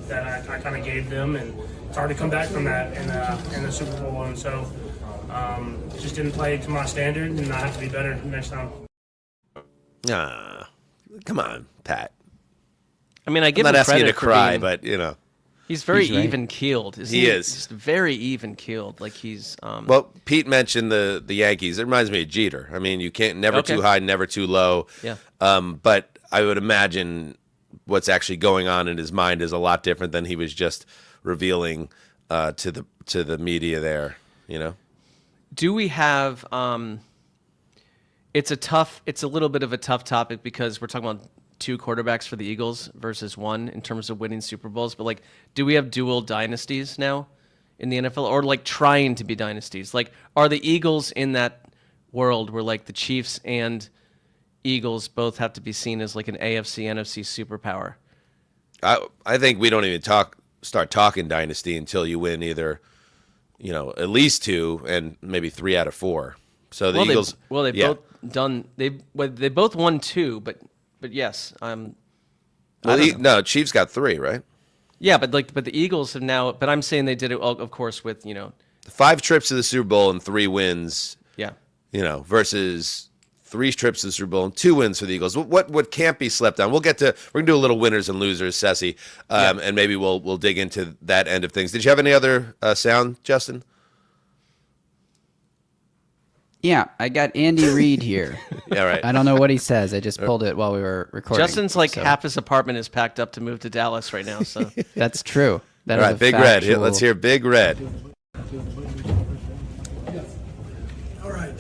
that I kind of gave them, and it's hard to come back from that in the Super Bowl. And so just didn't play to my standard, and I have to be better next time. Come on, Pat. I mean, I give I'm him not asking you credit to for cry, being, but you know. he's very He's right. even-keeled. He is. Just very even-keeled. Like he's. Well, Pete mentioned the Yankees. It reminds me of Jeter. I mean, you can't never too high, never too low. Yeah. But I would imagine what's actually going on in his mind is a lot different than he was just revealing to the media there. You know. Do we have? It's a little bit of a tough topic because we're talking about 2 quarterbacks for the Eagles versus 1 in terms of winning Super Bowls. But like, do we have dual dynasties now in the NFL, or like trying to be dynasties? Like, are the Eagles in that world where like the Chiefs and Eagles both have to be seen as like an AFC NFC superpower? I think we don't even start talking dynasty until you win either, at least 2 and maybe 3 out of 4. So the Eagles. They've both done. They both won 2, but yes, Chiefs got 3, right? Yeah, but the Eagles have now. But I'm saying they did it, of course, with 5 trips to the Super Bowl and 3 wins. Yeah. Versus 3 trips to the Super Bowl and 2 wins for the Eagles. What can't be slept on? We're gonna do a little winners and losers, Ceci, and maybe we'll dig into that end of things. Did you have any other sound, Justin? Yeah, I got Andy Reid here. Yeah, right. I don't know what he says. I just pulled it while we were recording. Justin's half his apartment is packed up to move to Dallas right now. So That's true. That All is right, a Big factual... Red. Let's hear Big Red. All right.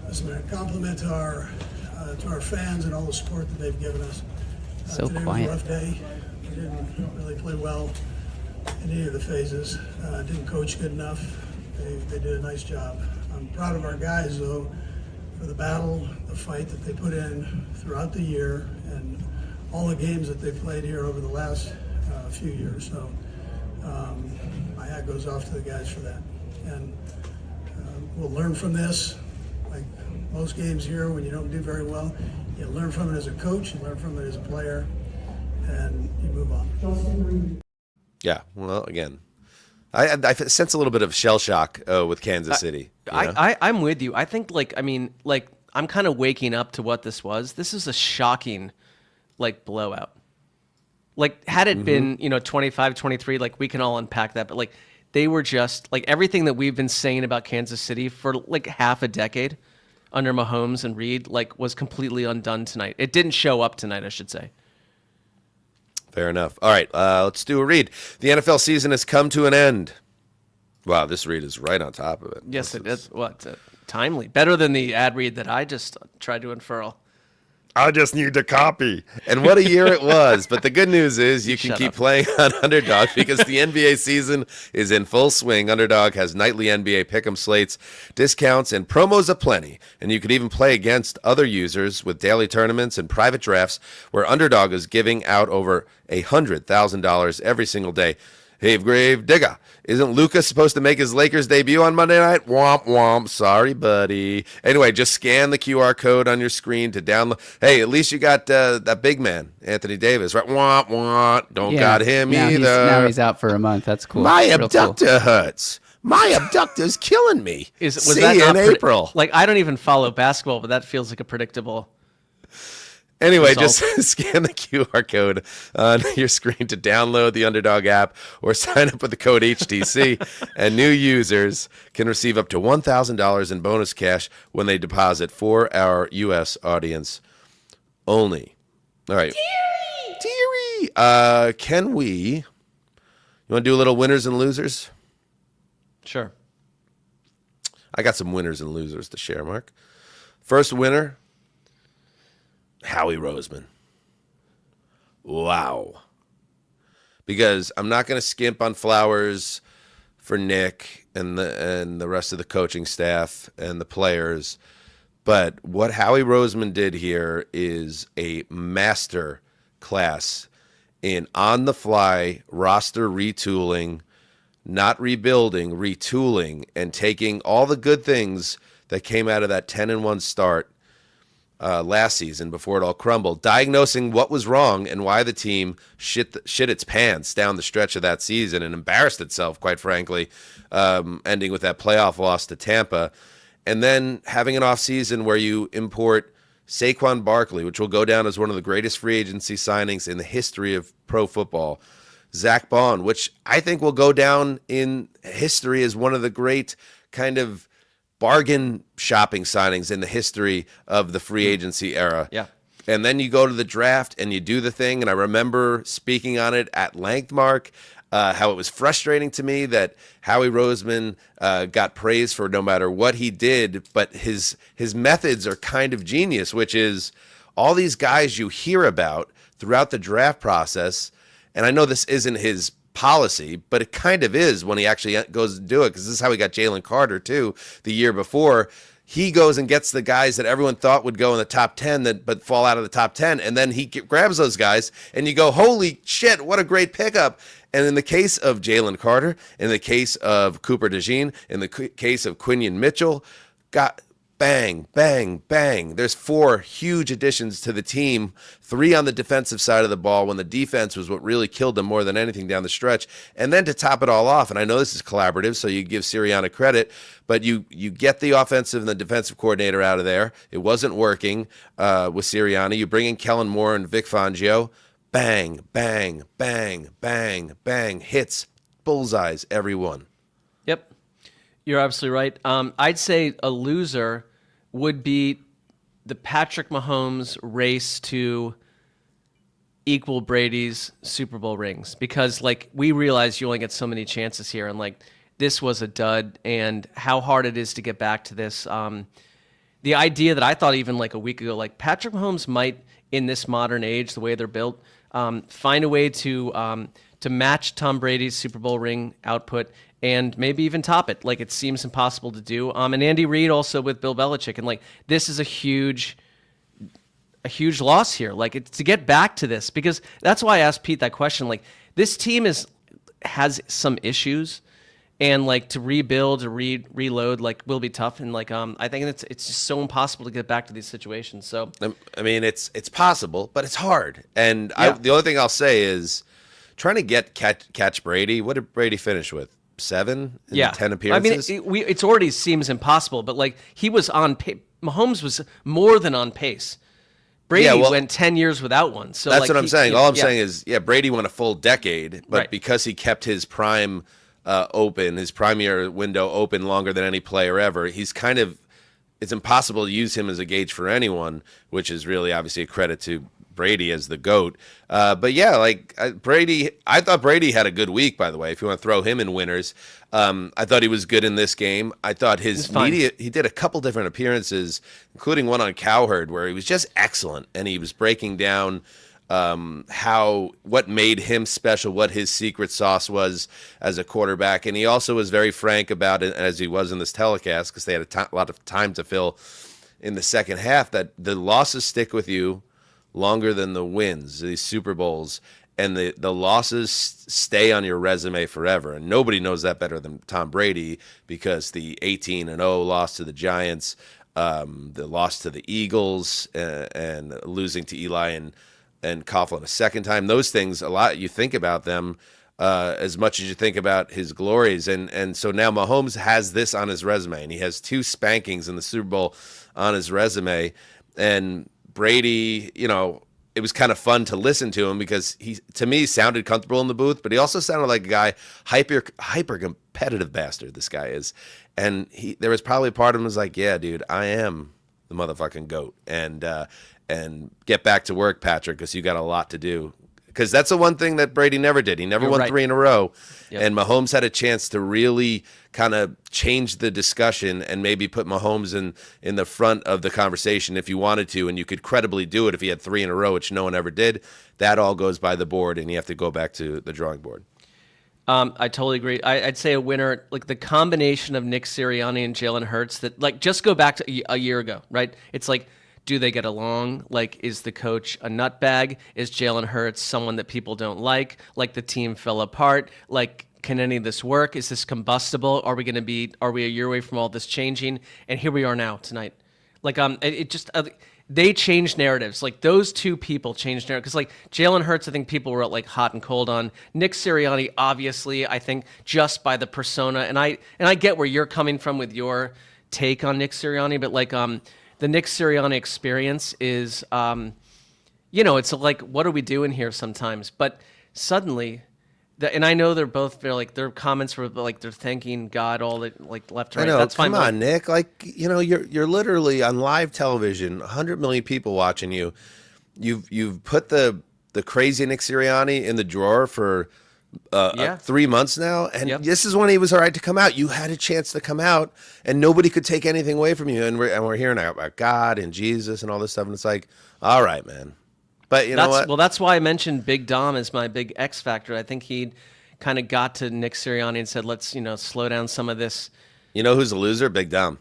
Listen, a compliment to our fans and all the support that they've given us. So today quiet. was a rough day. We didn't really play well in any of the phases. Didn't coach good enough. They did a nice job. I'm proud of our guys, though, for the battle, the fight that they put in throughout the year, and all the games that they played here over the last few years. So my hat goes off to the guys for that. And we'll learn from this. Like most games here, when you don't do very well, you learn from it as a coach, you learn from it as a player, and you move on. Yeah, well, again, I sense a little bit of shell shock with Kansas City. I'm with you. I think I'm kind of waking up to what this was. This is a shocking blowout. Had it been 25-23, we can all unpack that. But they were just everything that we've been saying about Kansas City for half a decade under Mahomes and Reid was completely undone tonight. It didn't show up tonight, I should say. Fair enough. All right, let's do a read. The NFL season has come to an end. Wow, this read is right on top of it. Yes, it is. Timely. Better than the ad read that I just tried to unfurl. I just need to copy. And what a year it was. But the good news is you can keep playing on Underdog because the NBA season is in full swing. Underdog has nightly NBA pick'em slates, discounts, and promos aplenty. And you can even play against other users with daily tournaments and private drafts where Underdog is giving out over $100,000 every single day. Hey, Grave Digger, isn't Luka supposed to make his Lakers debut on Monday night? Womp womp. Sorry, buddy. Anyway, just scan the QR code on your screen to download. Hey, at least you got that big man, Anthony Davis, right? Womp womp. Don't got him either. Now he's out for a month. That's cool. My abductor hurts. My abductor's killing me. See that you in April. Like, I don't even follow basketball, but that feels like a predictable. Anyway, result. just scan the QR code on your screen to download the Underdog app or sign up with the code HTC. And new users can receive up to $1,000 in bonus cash when they deposit for our U.S. audience only. All right. Deary! Can we... You want to do a little winners and losers? Sure. I got some winners and losers to share, Mark. First winner... Howie Roseman. Wow. Because I'm not going to skimp on flowers for Nick and the rest of the coaching staff and the players, but what Howie Roseman did here is a master class in on-the-fly roster retooling, not rebuilding, retooling, and taking all the good things that came out of that 10-1 start last season before it all crumbled, diagnosing what was wrong and why the team shit its pants down the stretch of that season and embarrassed itself, quite frankly, ending with that playoff loss to Tampa, and then having an offseason where you import Saquon Barkley, which will go down as one of the greatest free agency signings in the history of pro football, Zach Bond, which I think will go down in history as one of the great kind of bargain shopping signings in the history of the free agency era. Yeah. And then you go to the draft and you do the thing. And I remember speaking on it at length, Mark, how it was frustrating to me that Howie Roseman got praised for no matter what he did. But his methods are kind of genius, which is all these guys you hear about throughout the draft process. And I know this isn't his policy, but it kind of is when he actually goes to do it, because this is how he got Jalen Carter too the year before. He goes and gets the guys that everyone thought would go in the top 10 but fall out of the top 10, and then he grabs those guys and you go, holy shit, what a great pickup. And in the case of Jalen Carter, in the case of Cooper DeJean, in the case of Quinion Mitchell, got bang, bang, bang. There's 4 huge additions to the team, 3 on the defensive side of the ball when the defense was what really killed them more than anything down the stretch. And then to top it all off, and I know this is collaborative, so you give Sirianni credit, but you get the offensive and the defensive coordinator out of there. It wasn't working with Sirianni. You bring in Kellen Moore and Vic Fangio. Bang, bang, bang, bang, bang. Hits, bullseyes, everyone. Yep. You're absolutely right. I'd say a loser would be the Patrick Mahomes race to equal Brady's Super Bowl rings, because like we realize you only get so many chances here, and like this was a dud, and how hard it is to get back to this. The idea that I thought even like a week ago, like Patrick Mahomes might in this modern age, the way they're built, find a way to match Tom Brady's Super Bowl ring output and maybe even top it. Like it seems impossible to do. And Andy Reid also with Bill Belichick, and like this is a huge loss here. Like it's to get back to this, because that's why I asked Pete that question. Like this team has some issues, and like to rebuild or reload like will be tough. And like I think it's just so impossible to get back to these situations. So I mean it's possible, but it's hard. And yeah. The only thing I'll say is trying to catch Brady. What did Brady finish with? 7 in 10 appearances? I mean, it already seems impossible, but like he was on pace. Mahomes was more than on pace. Brady went 10 years without one. So that's like what I'm saying. All I'm saying is, Brady went a full decade, but right. because he kept his prime open, his prime year window open longer than any player ever, he's kind of it's impossible to use him as a gauge for anyone, which is really obviously a credit to Brady as the GOAT. But yeah, Brady, I thought Brady had a good week, by the way, if you want to throw him in winners. I thought he was good in this game. I thought his media, he did a couple different appearances, including one on Cowherd, where he was just excellent. And he was breaking down what made him special, what his secret sauce was as a quarterback. And he also was very frank about it, as he was in this telecast, because they had a lot of time to fill in the second half, that the losses stick with you longer than the wins, these Super Bowls, and the losses stay on your resume forever. And nobody knows that better than Tom Brady, because the 18-0 loss to the Giants, the loss to the Eagles, and losing to Eli and Coughlin a second time, those things, a lot, you think about them as much as you think about his glories. And so now Mahomes has this on his resume, and he has 2 spankings in the Super Bowl on his resume. And Brady, it was kind of fun to listen to him, because he, to me, sounded comfortable in the booth, but he also sounded like a guy, hyper competitive bastard this guy is. And there was probably a part of him was like, yeah, dude, I am the motherfucking GOAT. And get back to work, Patrick, because you got a lot to do. Because that's the one thing that Brady never did. He never won 3 in a row. Yep. And Mahomes had a chance to really kind of change the discussion and maybe put Mahomes in the front of the conversation if you wanted to, and you could credibly do it if he had 3 in a row, which no one ever did. That all goes by the board, and you have to go back to the drawing board. I totally agree. I'd say a winner, like the combination of Nick Sirianni and Jalen Hurts, that like just go back to a year ago, right? It's like, do they get along? Like, is the coach a nutbag? Is Jalen Hurts someone that people don't like? Like, the team fell apart? Like, can any of this work? Is this combustible? Are we a year away from all this changing? And here we are now tonight. Like, they changed narratives. Like, those 2 people changed narratives. Because, like, Jalen Hurts, I think people were like hot and cold on. Nick Sirianni, obviously, I think just by the persona. And I get where you're coming from with your take on Nick Sirianni, but like, the Nick Sirianni experience is, it's like, what are we doing here sometimes? But suddenly, and I know they're both their comments were like they're thanking God all the left and right. I know, that's fine. Come on, Nick. You're literally on live television, 100 million people watching you. You've put the crazy Nick Sirianni in the drawer for 3 months now, and this is when he was all right to come out. You had a chance to come out, and nobody could take anything away from you. And we're hearing about God and Jesus and all this stuff, and it's like, all right, man. But you know what? Well, that's why I mentioned Big Dom as my big X factor. I think he kind of got to Nick Sirianni and said, let's slow down some of this. You know who's a loser? Big Dom.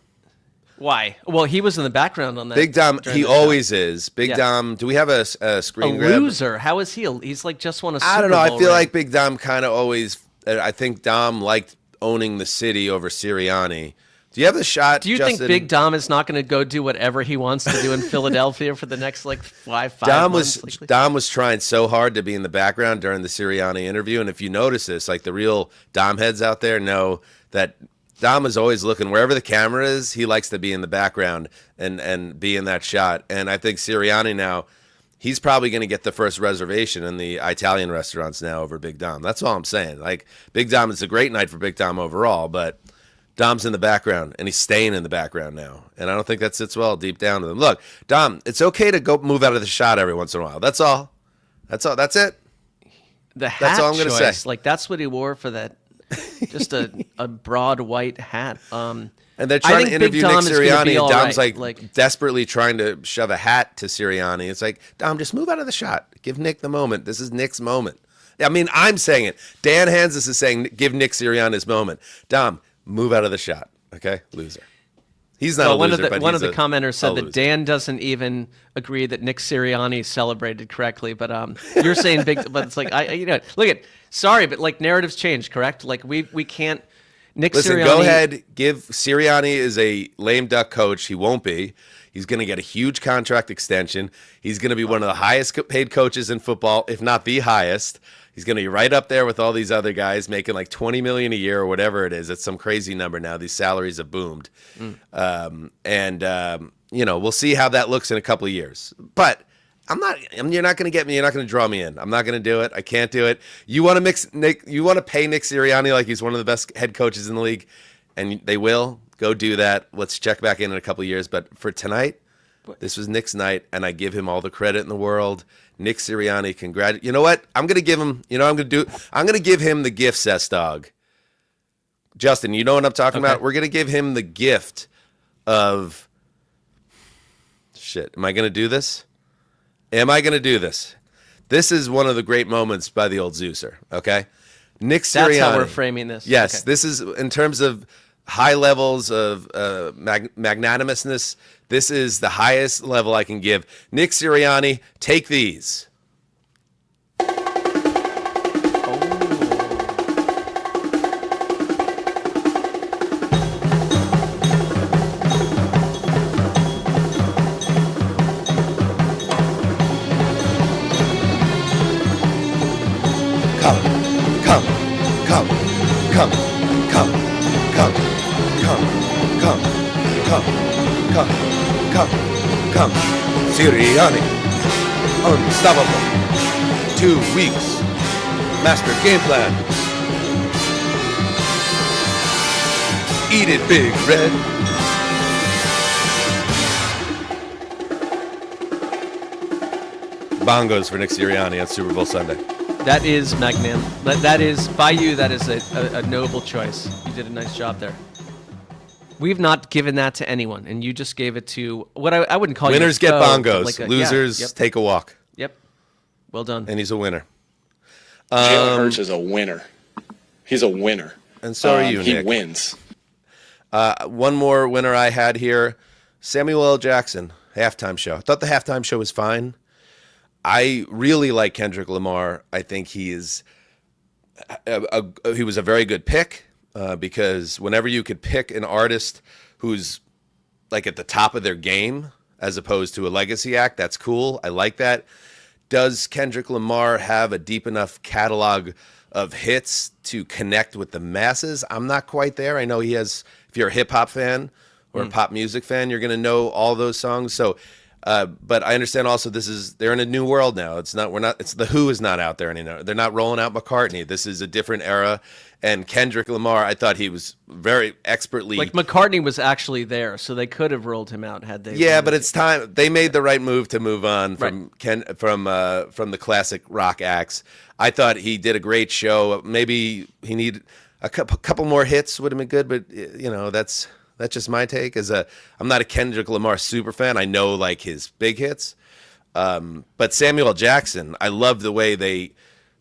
Why? Well, he was in the background on that. Big Dom, he always is. Big Dom, do we have a screen grab? A loser? How is he? He's like just won a Super Bowl. I don't know. I feel like Big Dom kind of always, I think Dom liked owning the city over Sirianni. Do you have the shot, Do you Justin? think Big Dom is not going to go do whatever he wants to do in Philadelphia for the next 5 months? Dom was trying so hard to be in the background during the Sirianni interview, and if you notice this, like the real Dom heads out there know that Dom is always looking wherever the camera is. He likes to be in the background and be in that shot. And I think Sirianni now, he's probably going to get the first reservation in the Italian restaurants now over Big Dom. That's all I'm saying. Like, Big Dom, it's a great night for Big Dom overall, but Dom's in the background, and he's staying in the background now. And I don't think that sits well deep down to them. Look, Dom, it's okay to go move out of the shot every once in a while. That's all. That's all. That's it. The hat That's all I'm going to say. Like, that's what he wore for that. Just a broad white hat. And they're trying to interview Nick Sirianni, and Dom's right. like desperately trying to shove a hat to Sirianni. It's like, Dom, just move out of the shot. Give Nick the moment. This is Nick's moment. I mean, I'm saying it. Dan Hanzus is saying, give Nick Sirianni his moment. Dom, move out of the shot. Okay? Loser. He's not a loser, but one of the commenters said that Dan doesn't even agree that Nick Sirianni celebrated correctly, but you're saying big. But it's like look at. Sorry, but like narratives change, correct? Like we can't. Listen, Sirianni. Go ahead. Give Sirianni is a lame duck coach. He won't be. He's going to get a huge contract extension. He's going to be one of the highest paid coaches in football, if not the highest. He's going to be right up there with all these other guys making like $20 million a year or whatever it is. It's some crazy number now. These salaries have boomed. We'll see how that looks in a couple of years. But you're not going to get me. You're not going to draw me in. I'm not going to do it. I can't do it. You want to pay Nick Sirianni like he's one of the best head coaches in the league, and they will. Go do that. Let's check back in a couple of years. But for tonight, this was Nick's night, and I give him all the credit in the world. Nick Sirianni, You know what? I'm going to give him, I'm going to give him the gift, Cess Dog. Justin, you know what I'm talking about? We're going to give him the gift of, shit, am I going to do this? This is one of the great moments by the old Zeuser, okay? Nick Sirianni. That's how we're framing this. Yes, Okay. this is in terms of high levels of magnanimousness. This is the highest level I can give. Nick Sirianni, take these. Come, Sirianni, unstoppable. 2 weeks, master game plan. Eat it, Big Red. Bongos for Nick Sirianni on Super Bowl Sunday. That is magnanimous. That is, by you, that is a noble choice. You did a nice job there. We've not given that to anyone, and you just gave it to what I wouldn't call winners you. Winners get bongos. Like Losers take a walk. Yep. Well done. And he's a winner. Jalen Hurts is a winner. He's a winner. And so are you, Nick. He wins. One more winner I had here, Samuel L. Jackson, halftime show. I thought the halftime show was fine. I really like Kendrick Lamar. I think he is he was a very good pick. Because whenever you could pick an artist who's like at the top of their game as opposed to a legacy act, that's cool. I like that. Does Kendrick Lamar have a deep enough catalog of hits to connect with the masses? I'm not quite there. I know he has, if you're a hip hop fan or a pop music fan, you're going to know all those songs. So, but I understand also they're in a new world now. It's the Who is not out there anymore. They're not rolling out McCartney. This is a different era. And Kendrick Lamar, I thought he was very expertly. Like McCartney was actually there, so they could have rolled him out had they. Yeah, but it's time. They made the right move to move on from from the classic rock acts. I thought he did a great show. Maybe he needed a couple more hits would have been good, but that's just my take. I'm not a Kendrick Lamar super fan. I know like his big hits, but Samuel L. Jackson, I love the way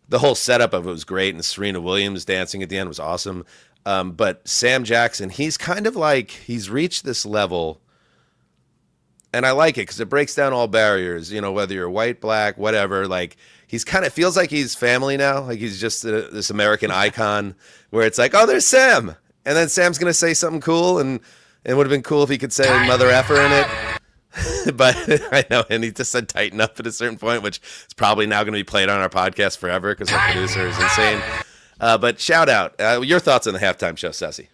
the whole setup of it was great, and Serena Williams dancing at the end was awesome. But Sam Jackson, he's kind of like, he's reached this level, and I like it because it breaks down all barriers, whether you're white, black, whatever. Like, he's kind of feels like he's family now. Like, he's just this American icon where it's like, oh, there's Sam. And then Sam's going to say something cool, and it would have been cool if he could say mother effer in it. But I know, and he just said tighten up at a certain point, which is probably now going to be played on our podcast forever because our producer is insane. But shout out. Your thoughts on the halftime show, Cessy?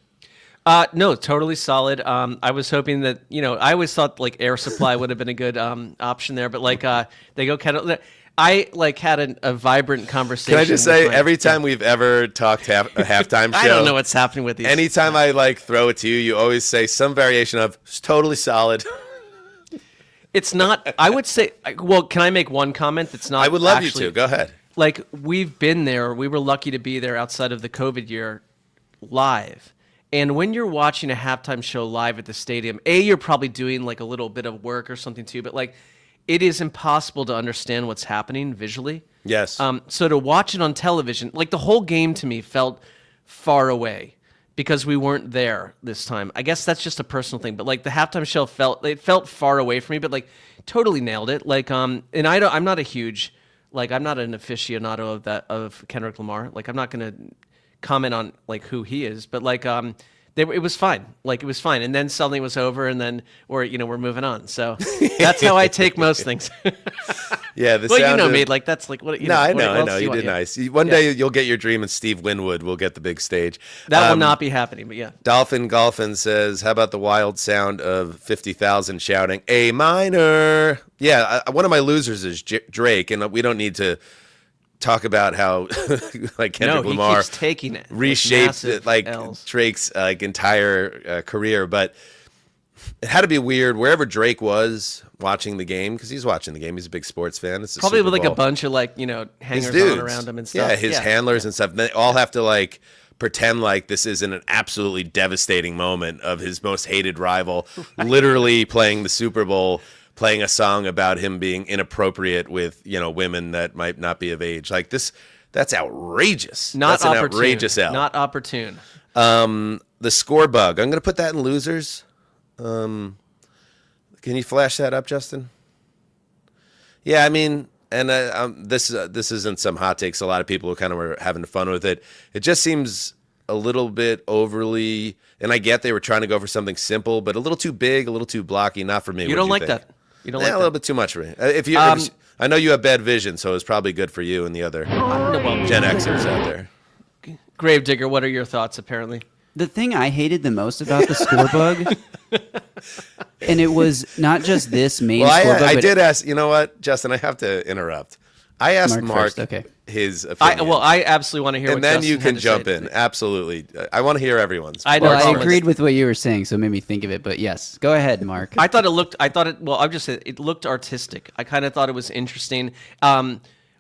No, totally solid. I was hoping that, I always thought like Air Supply would have been a good option there, but like they go kind of. I like had a vibrant conversation. Can I just say, every time we've ever talked a halftime show, I don't know what's happening with these. Anytime I like throw it to you, you always say some variation of "it's totally solid." It's not. I would say. Well, can I make one comment that's not? I would love actually, you to. Go ahead. Like, we've been there. We were lucky to be there outside of the COVID year, live. And when you're watching a halftime show live at the stadium, you're probably doing like a little bit of work or something too, but like, it is impossible to understand what's happening visually. Yes. So to watch it on television, like the whole game to me felt far away because we weren't there this time. I guess that's just a personal thing, but like the halftime show felt far away from me, but like totally nailed it. Like, and I'm not a huge, like, I'm not an aficionado of Kendrick Lamar. Like, I'm not going to comment on like who he is, but like, it was fine. Like, it was fine. And then suddenly it was over, and then we're moving on. So that's how I take most things. Yeah. Me, like, that's like what. I know. You did nice. One day you'll get your dream, and Steve Winwood will get the big stage. That will not be happening, but yeah. Dolphin Golfin says, how about the wild sound of 50,000 shouting A minor? Yeah. One of my losers is Drake, and we don't need to talk about how like Kendrick Lamar keeps taking it, reshaped it, like L's. Drake's like entire career, but it had to be weird wherever Drake was watching the game, because he's watching the game. He's a big sports fan. It's Probably Super with like Bowl. a bunch of like, His hangers dudes. on around him and stuff. Yeah, his handlers and stuff. They all have to like pretend like this isn't an absolutely devastating moment of his most hated rival, literally playing the Super Bowl, playing a song about him being inappropriate with, women that might not be of age. Like this, that's outrageous. That's an outrageous L. Not opportune. The score bug. I'm going to put that in losers. Can you flash that up, Justin? Yeah, I mean, and this isn't some hot takes. A lot of people who kind of were having fun with it. It just seems a little bit overly, and I get they were trying to go for something simple, but a little too big, a little too blocky. Not for me. You don't like that. You don't like a that. little bit too much for me. I know you have bad vision, so it's probably good for you and the other Gen Xers out there. Gravedigger, what are your thoughts? Apparently, the thing I hated the most about the score bug, and it was not just this main score bug. I did ask. You know what, Justin? I have to interrupt. I asked Mark his opinion. I absolutely want to hear. And what then Justin you had can to jump say. in. Absolutely, I want to hear everyone's. I agreed with what you were saying, so it made me think of it. But yes, go ahead, Mark. I thought it looked artistic. I kind of thought it was interesting.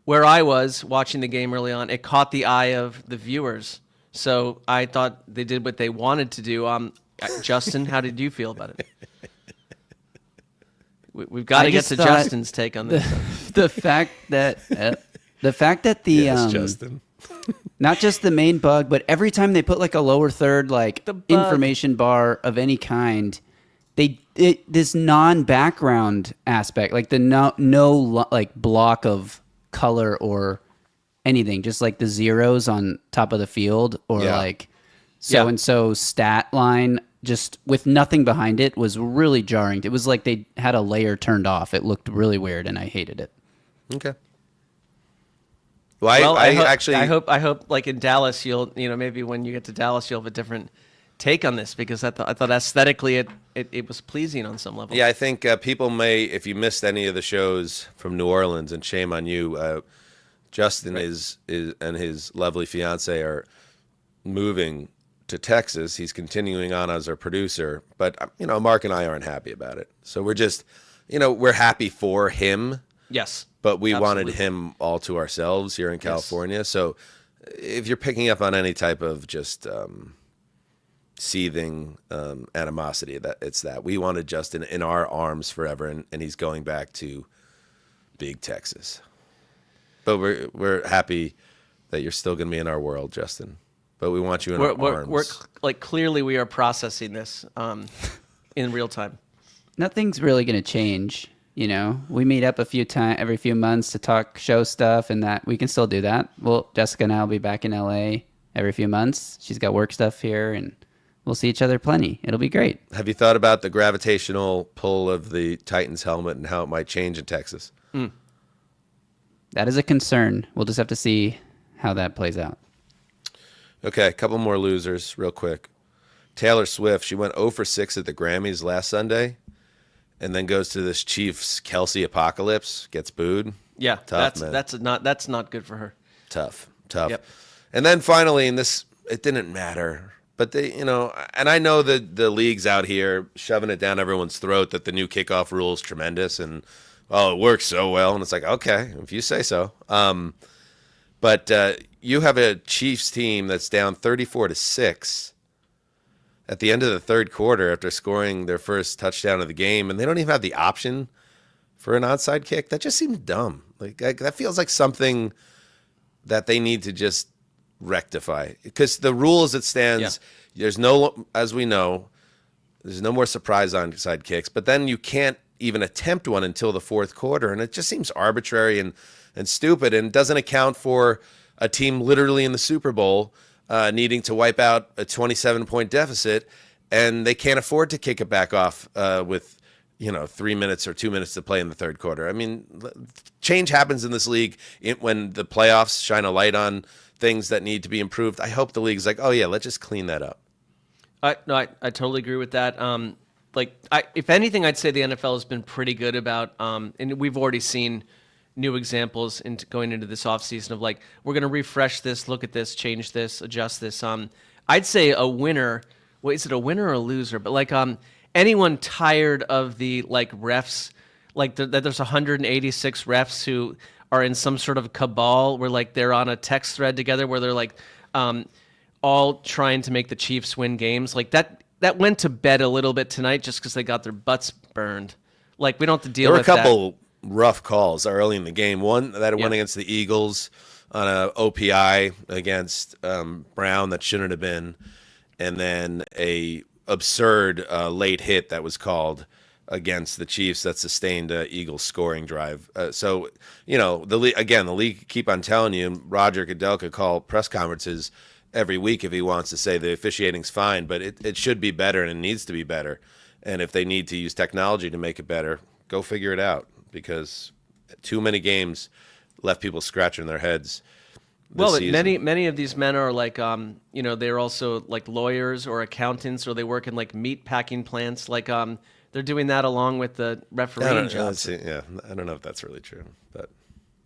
Where I was watching the game early on, it caught the eye of the viewers. So I thought they did what they wanted to do. Justin, how did you feel about it? We've got to get to Justin's take on this. The fact that the Yes, Justin. not just the main bug, but every time they put like a lower third, like information bar of any kind, this non-background aspect, like the no like block of color or anything, just like the zeros on top of the field or like so and so stat line, just with nothing behind it, was really jarring. It was like they had a layer turned off. It looked really weird, and I hated it. Okay. Well, I hope like in Dallas, you'll maybe when you get to Dallas, you'll have a different take on this, because I thought aesthetically it was pleasing on some level. Yeah, I think people may, if you missed any of the shows from New Orleans, and shame on you, Justin is and his lovely fiance are moving to Texas. He's continuing on as our producer, but Mark and I aren't happy about it. So we're just, we're happy for him. Yes. But we wanted him all to ourselves here in California. Yes. So if you're picking up on any type of just seething animosity, that we wanted Justin in our arms forever, and he's going back to big Texas. But we're happy that you're still going to be in our world, Justin. But we want you in our arms. We're like, clearly we are processing this in real time. Nothing's really going to change. We meet up every few months to talk show stuff, and that we can still do that. Well, Jessica and I will be back in LA every few months. She's got work stuff here, and we'll see each other plenty. It'll be great. Have you thought about the gravitational pull of the Titans helmet and how it might change in Texas? That is a concern. We'll just have to see how that plays out. Okay, a couple more losers real quick. Taylor Swift, she went 0 for 6 at the Grammys last Sunday, and then goes to this Chiefs Kelsey apocalypse, gets booed. Yeah, tough, man. That's not good for her. Tough. Yep. And then finally, in this, it didn't matter, but they, and I know that the league's out here shoving it down everyone's throat that the new kickoff rule is tremendous and it works so well, and it's like, okay, if you say so. But you have a Chiefs team that's down 34-6 at the end of the third quarter after scoring their first touchdown of the game, and they don't even have the option for an onside kick. That just seems dumb. Like that feels like something that they need to just rectify, because the rule as it stands, there's no, as we know, there's no more surprise onside kicks, but then you can't even attempt one until the fourth quarter, and it just seems arbitrary and stupid, and doesn't account for a team literally in the Super Bowl needing to wipe out a 27-point deficit, and they can't afford to kick it back off with 3 minutes or 2 minutes to play in the third quarter. I mean, change happens in this league when the playoffs shine a light on things that need to be improved. I hope the league's like, oh yeah, let's just clean that up. I totally agree with that. If anything, I'd say the NFL has been pretty good about, and we've already seen new examples into going into this offseason of like, we're going to refresh this, look at this, change this, adjust this. I'd say a winner. Well, is it a winner or a loser? But like anyone tired of the like refs, like that there's 186 refs who are in some sort of cabal where like they're on a text thread together where they're like all trying to make the Chiefs win games. Like that went to bed a little bit tonight just because they got their butts burned. Like we don't have to deal with that. There were a couple rough calls early in the game. One that went against the Eagles on a OPI against Brown that shouldn't have been, and then a absurd late hit that was called against the Chiefs that sustained Eagles scoring drive. So, the league keep on telling you, Roger Goodell could call press conferences every week if he wants to say the officiating's fine, but it should be better and it needs to be better. And if they need to use technology to make it better, go figure it out, because too many games left people scratching their heads. Well, many of these men are like, they're also like lawyers or accountants, or they work in like meat packing plants. Like, they're doing that along with the refereeing jobs. Yeah, I don't know if that's really true, but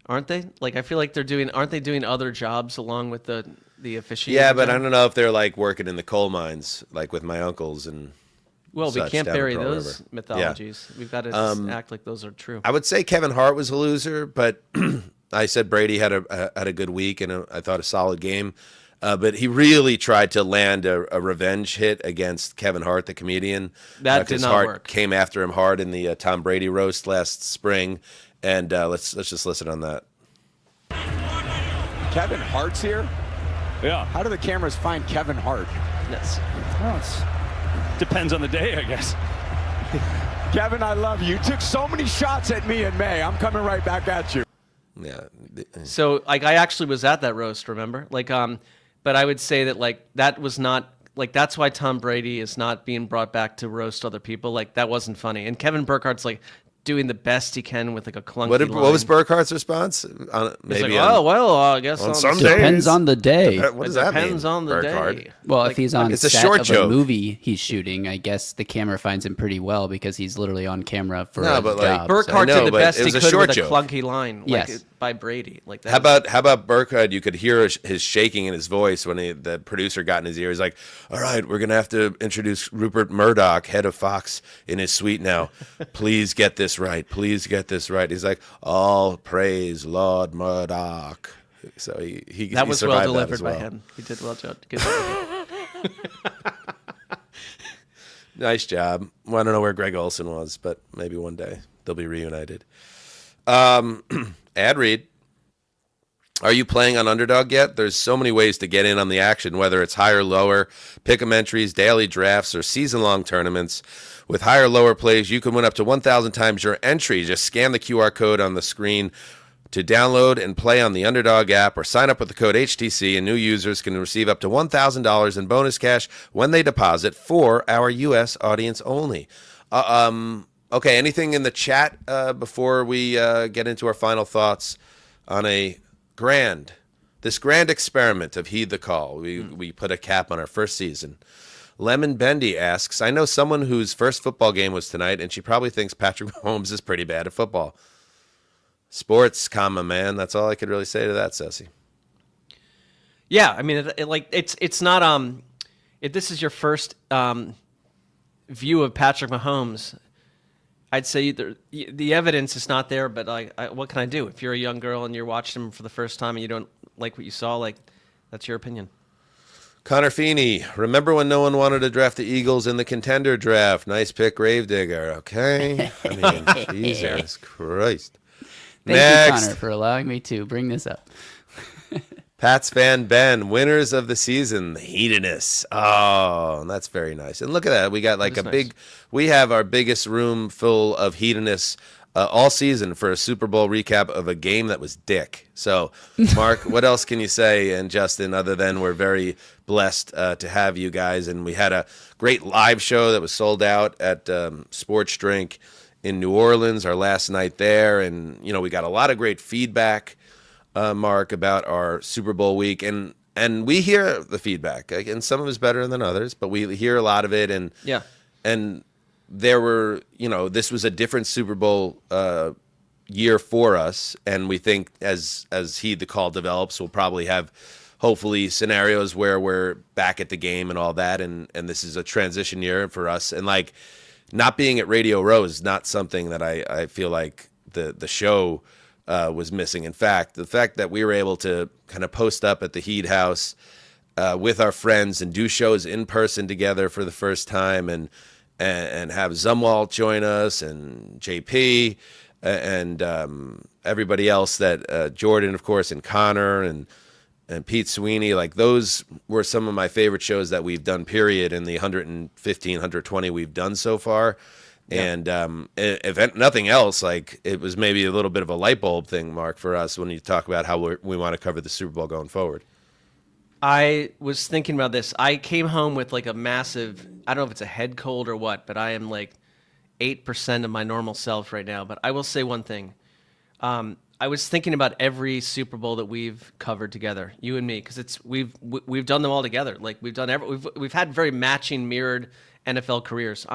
aren't they? Like, I feel like aren't they doing other jobs along with the officiating? Yeah, but I don't know if they're like working in the coal mines, like with my uncles and. Well, we can't bury those mythologies. Yeah. We've got to act like those are true. I would say Kevin Hart was a loser, but I said Brady had a good week and I thought a solid game. But he really tried to land a revenge hit against Kevin Hart, the comedian. That did not Hart work. Came after him hard in the Tom Brady roast last spring, and let's just listen on that. Kevin Hart's here. Yeah. How do the cameras find Kevin Hart? Depends on the day, I guess. Kevin, I love you. You took so many shots at me in May. I'm coming right back at you. Yeah. So, like, I actually was at that roast, remember? Like, but I would say that, like, that was not, like, that's why Tom Brady is not being brought back to roast other people. Like, that wasn't funny. And Kevin Burkhart's, like, doing the best he can with, like, a clunky line. What was Burkhart's response? Maybe I guess on some days. Depends on the day. What does that mean? Depends on the Burkhardt? day. Well, if he's on it's a set short of joke. a movie he's shooting, I guess the camera finds him pretty well because he's literally on camera for a but, like, job. Burkhardt did the best he it was a could short with a joke. clunky line, like Yes. by Brady. Like that. How about Burkhardt? You could hear his shaking in his voice when the producer got in his ear. He's like, "All right, we're gonna have to introduce Rupert Murdoch, head of Fox, in his suite now. Please get this right. Please get this right." He's like, "All praise Lord Murdoch." So he that was survived well delivered as well. by him. He did well. Good. Nice job. Well, I don't know where Greg Olson was, but maybe one day they'll be reunited. Ad read. Are you playing on Underdog yet? There's so many ways to get in on the action, whether it's higher, lower, pick'em entries, daily drafts, or season-long tournaments. With higher, lower plays, you can win up to 1,000 times your entry. Just scan the QR code on the screen to download and play on the Underdog app, or sign up with the code HTC, and new users can receive up to $1,000 in bonus cash when they deposit for our U.S. audience only. Okay, anything in the chat before we get into our final thoughts on this grand experiment of Heed the Call? We put a cap on our first season. Lemon Bendy asks, I know someone whose first football game was tonight, and she probably thinks Patrick Mahomes is pretty bad at football. Sports, man. That's all I could really say to that, Ceci. Yeah, I mean, it's not if this is your first view of Patrick Mahomes, I'd say the evidence is not there. But what can I do? If you're a young girl and you're watching him for the first time and you don't like what you saw, like that's your opinion. Connor Feeney, remember when no one wanted to draft the Eagles in the contender draft? Nice pick, Gravedigger. Okay, I mean, Jesus Christ. Thank you, Connor, for allowing me to bring this up. Pats fan Ben, winners of the season, the Heatedness. Oh, that's very nice. And look at that. We got like we have our biggest room full of Heatedness all season for a Super Bowl recap of a game that was dick. So, Mark, what else can you say? And Justin, other than we're very blessed to have you guys. And we had a great live show that was sold out at Sports Drink in New Orleans, our last night there. And, we got a lot of great feedback, Mark, about our Super Bowl week. And we hear the feedback, and some of it's better than others, but we hear a lot of it. And there were, this was a different Super Bowl year for us, and we think as the call develops, we'll probably have hopefully scenarios where we're back at the game and all that, and this is a transition year for us. And like, not being at Radio Row is not something that I feel like the show was missing. In fact, the fact that we were able to kind of post up at the Heat House with our friends and do shows in person together for the first time, and have Zumwalt join us, and JP, and everybody else, that Jordan, of course, and Conor, and Pete Sweeney. Like, those were some of my favorite shows that we've done, period, in the 115, 120 we've done so far. Yeah. And if nothing else, like, it was maybe a little bit of a light bulb thing, Mark, for us when you talk about how we want to cover the Super Bowl going forward. I was thinking about this. I came home with like a massive, I don't know if it's a head cold or what, but I am like 8% of my normal self right now. But I will say one thing. I was thinking about every Super Bowl that we've covered together, you and me, because we've done them all together. Like, we've had very matching, mirrored NFL careers.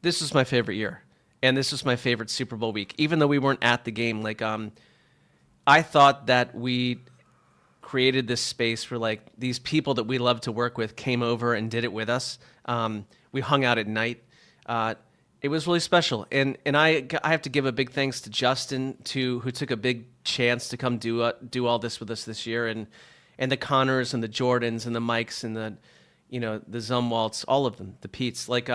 This was my favorite year, and this was my favorite Super Bowl week, even though we weren't at the game. Like, I thought that we created this space where, like, these people that we love to work with came over and did it with us. We hung out at night. It was really special, and I have to give a big thanks to Justin, who took a big chance to come do all this with us this year, and the Conors and the Jordans and the Mikes and the Zumwalts, all of them, the Petes. Like,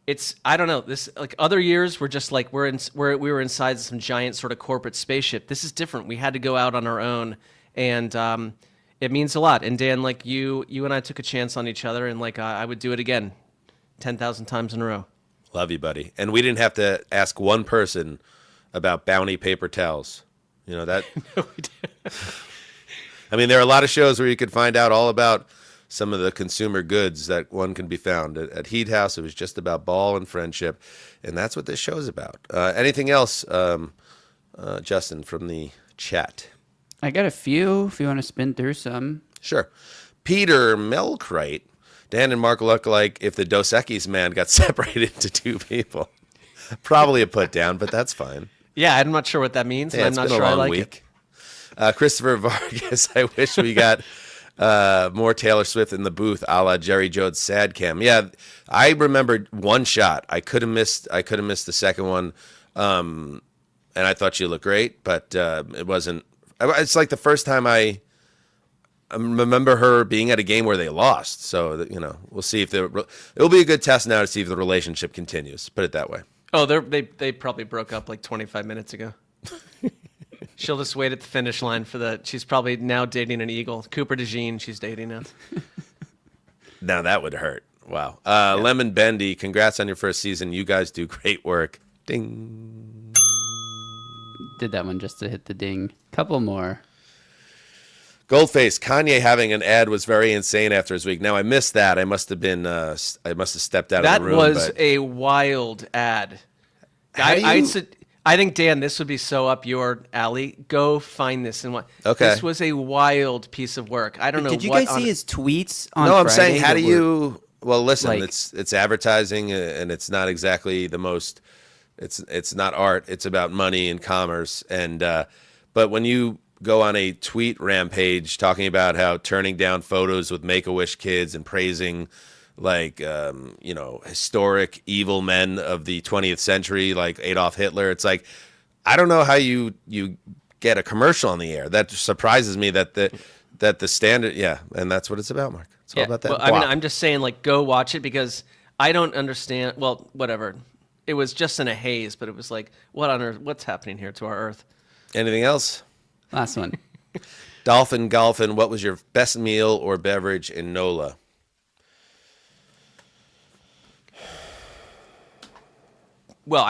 it's, I don't know, this, like, other years were just like we were inside some giant sort of corporate spaceship. This is different. We had to go out on our own, and it means a lot. And Dan, like, you and I took a chance on each other, and like, I would do it again 10,000 times in a row. Love you, buddy. And we didn't have to ask one person about Bounty paper towels. You know that? No, we did. I mean, there are a lot of shows where you could find out all about some of the consumer goods that one can be found. At Heat House, it was just about ball and friendship, and that's what this show's about. Anything else, Justin, from the chat? I got a few, if you want to spin through some. Sure. Peter Melkrite. Dan and Mark look like if the Dos Equis man got separated into two people. Probably a put down, but that's fine. Yeah, I'm not sure what that means, and yeah, I'm not sure I like it. Christopher Vargas, I wish we got more Taylor Swift in the booth, a la Jerry Jones' sad cam. Yeah, I remembered one shot. I could have missed the second one, and I thought she looked great, but it wasn't. It's like the first time I remember her being at a game where they lost. So, we'll see if it'll be a good test now to see if the relationship continues. Put it that way. Oh, they probably broke up like 25 minutes ago. She'll just wait at the finish line she's probably now dating an Eagle. Cooper DeJean, she's dating now. Now that would hurt. Wow. Lemon Bendy, congrats on your first season. You guys do great work. Ding. Did that one just to hit the ding. Couple more. Goldface, Kanye having an ad was very insane after his week. Now, I missed that. I must have stepped out of the room. That was a wild ad. I think, Dan, this would be so up your alley. Go find this and what. Okay. This was a wild piece of work. I don't know. Did you guys see his tweets on No, I'm Friday saying, how do you? Well, listen, like, it's advertising, and it's not exactly the most. It's not art. It's about money and commerce, and but when you go on a tweet rampage talking about how turning down photos with Make-A-Wish kids and praising, like, historic evil men of the 20th century, like Adolf Hitler. It's like, I don't know how you get a commercial on the air. That surprises me that the standard, yeah, and that's what it's about, Mark. It's all about that. Well, I mean, I'm just saying, like, go watch it, because I don't understand. Well, whatever. It was just in a haze, but it was like, what on earth? What's happening here to our Earth? Anything else? Last one. Dolphin Golfin, what was your best meal or beverage in NOLA? Well,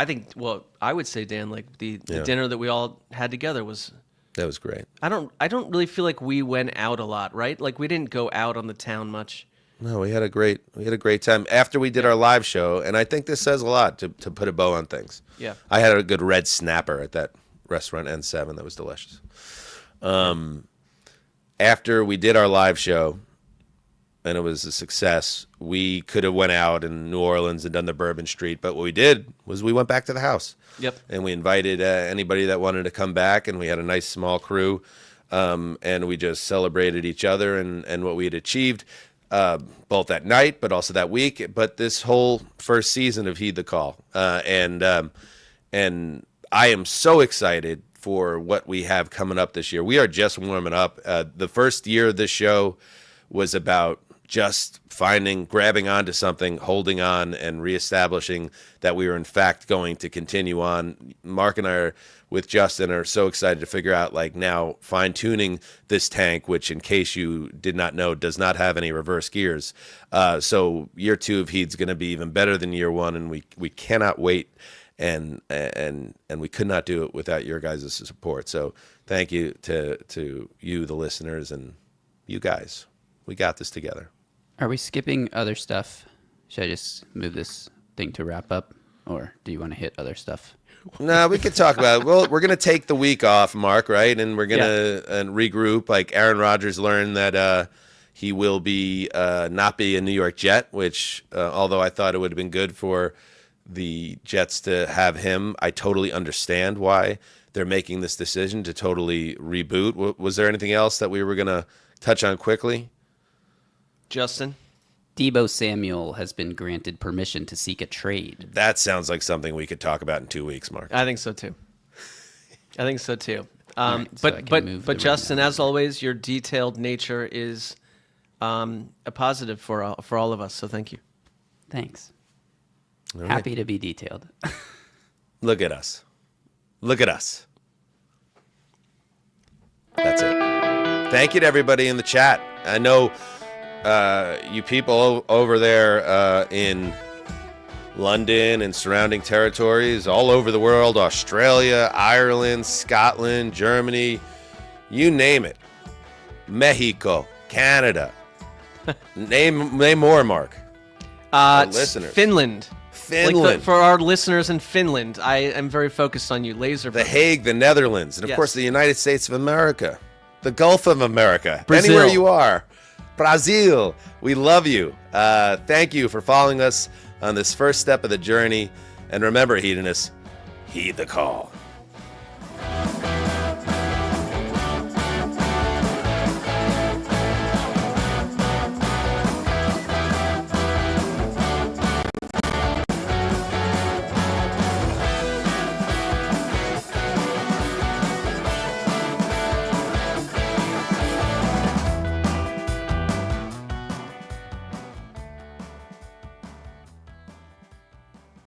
I would say, Dan, like the dinner that we all had together was. That was great. I don't really feel like we went out a lot, right? Like, we didn't go out on the town much. No, we had a great time after we did our live show, and I think this says a lot to put a bow on things. Yeah. I had a good red snapper at that restaurant N7 that was delicious. After we did our live show, and it was a success. We could have went out in New Orleans and done the Bourbon Street, but what we did was we went back to the house. Yep. And we invited anybody that wanted to come back, and we had a nice small crew, and we just celebrated each other and what we had achieved, both that night, but also that week, but this whole first season of Heed the Call. And I am so excited for what we have coming up this year. We are just warming up. The first year of this show was about just grabbing onto something, holding on, and reestablishing that we were in fact going to continue on. Mark and I with Justin are so excited to figure out, like, now fine-tuning this tank, which, in case you did not know, does not have any reverse gears. So year 2 of Heed's going to be even better than year 1, and we cannot wait. And we could not do it without your guys' support. So thank you to you, the listeners, and you guys. We got this together. Are we skipping other stuff? Should I just move this thing to wrap up, or do you want to hit other stuff? No, we could talk about it. Well, we're going to take the week off, Mark, right? And we're going to regroup. Like, Aaron Rodgers learned that he will be not be a New York Jet, which, although I thought it would have been good for the Jets to have him, I totally understand why they're making this decision to totally reboot. Was there anything else that we were going to touch on quickly? Justin? Deebo Samuel has been granted permission to seek a trade. That sounds like something we could talk about in 2 weeks, Mark. I think so too. Right, so but Justin, as always, your detailed nature is a positive for all of us. So thank you. Thanks. All right. Happy to be detailed. Look at us. Look at us. That's it. Thank you to everybody in the chat. I know you people over there in London and surrounding territories, all over the world, Australia, Ireland, Scotland, Germany, you name it. Mexico, Canada. Name more, Mark. Listeners. Finland. Finland. For our listeners in Finland, I am very focused on you. Laser. The Hague, the Netherlands, and of course the United States of America, the Gulf of America, Brazil. Anywhere you are. Brazil, we love you. Thank you for following us on this first step of the journey. And remember, hedonists, heed the call.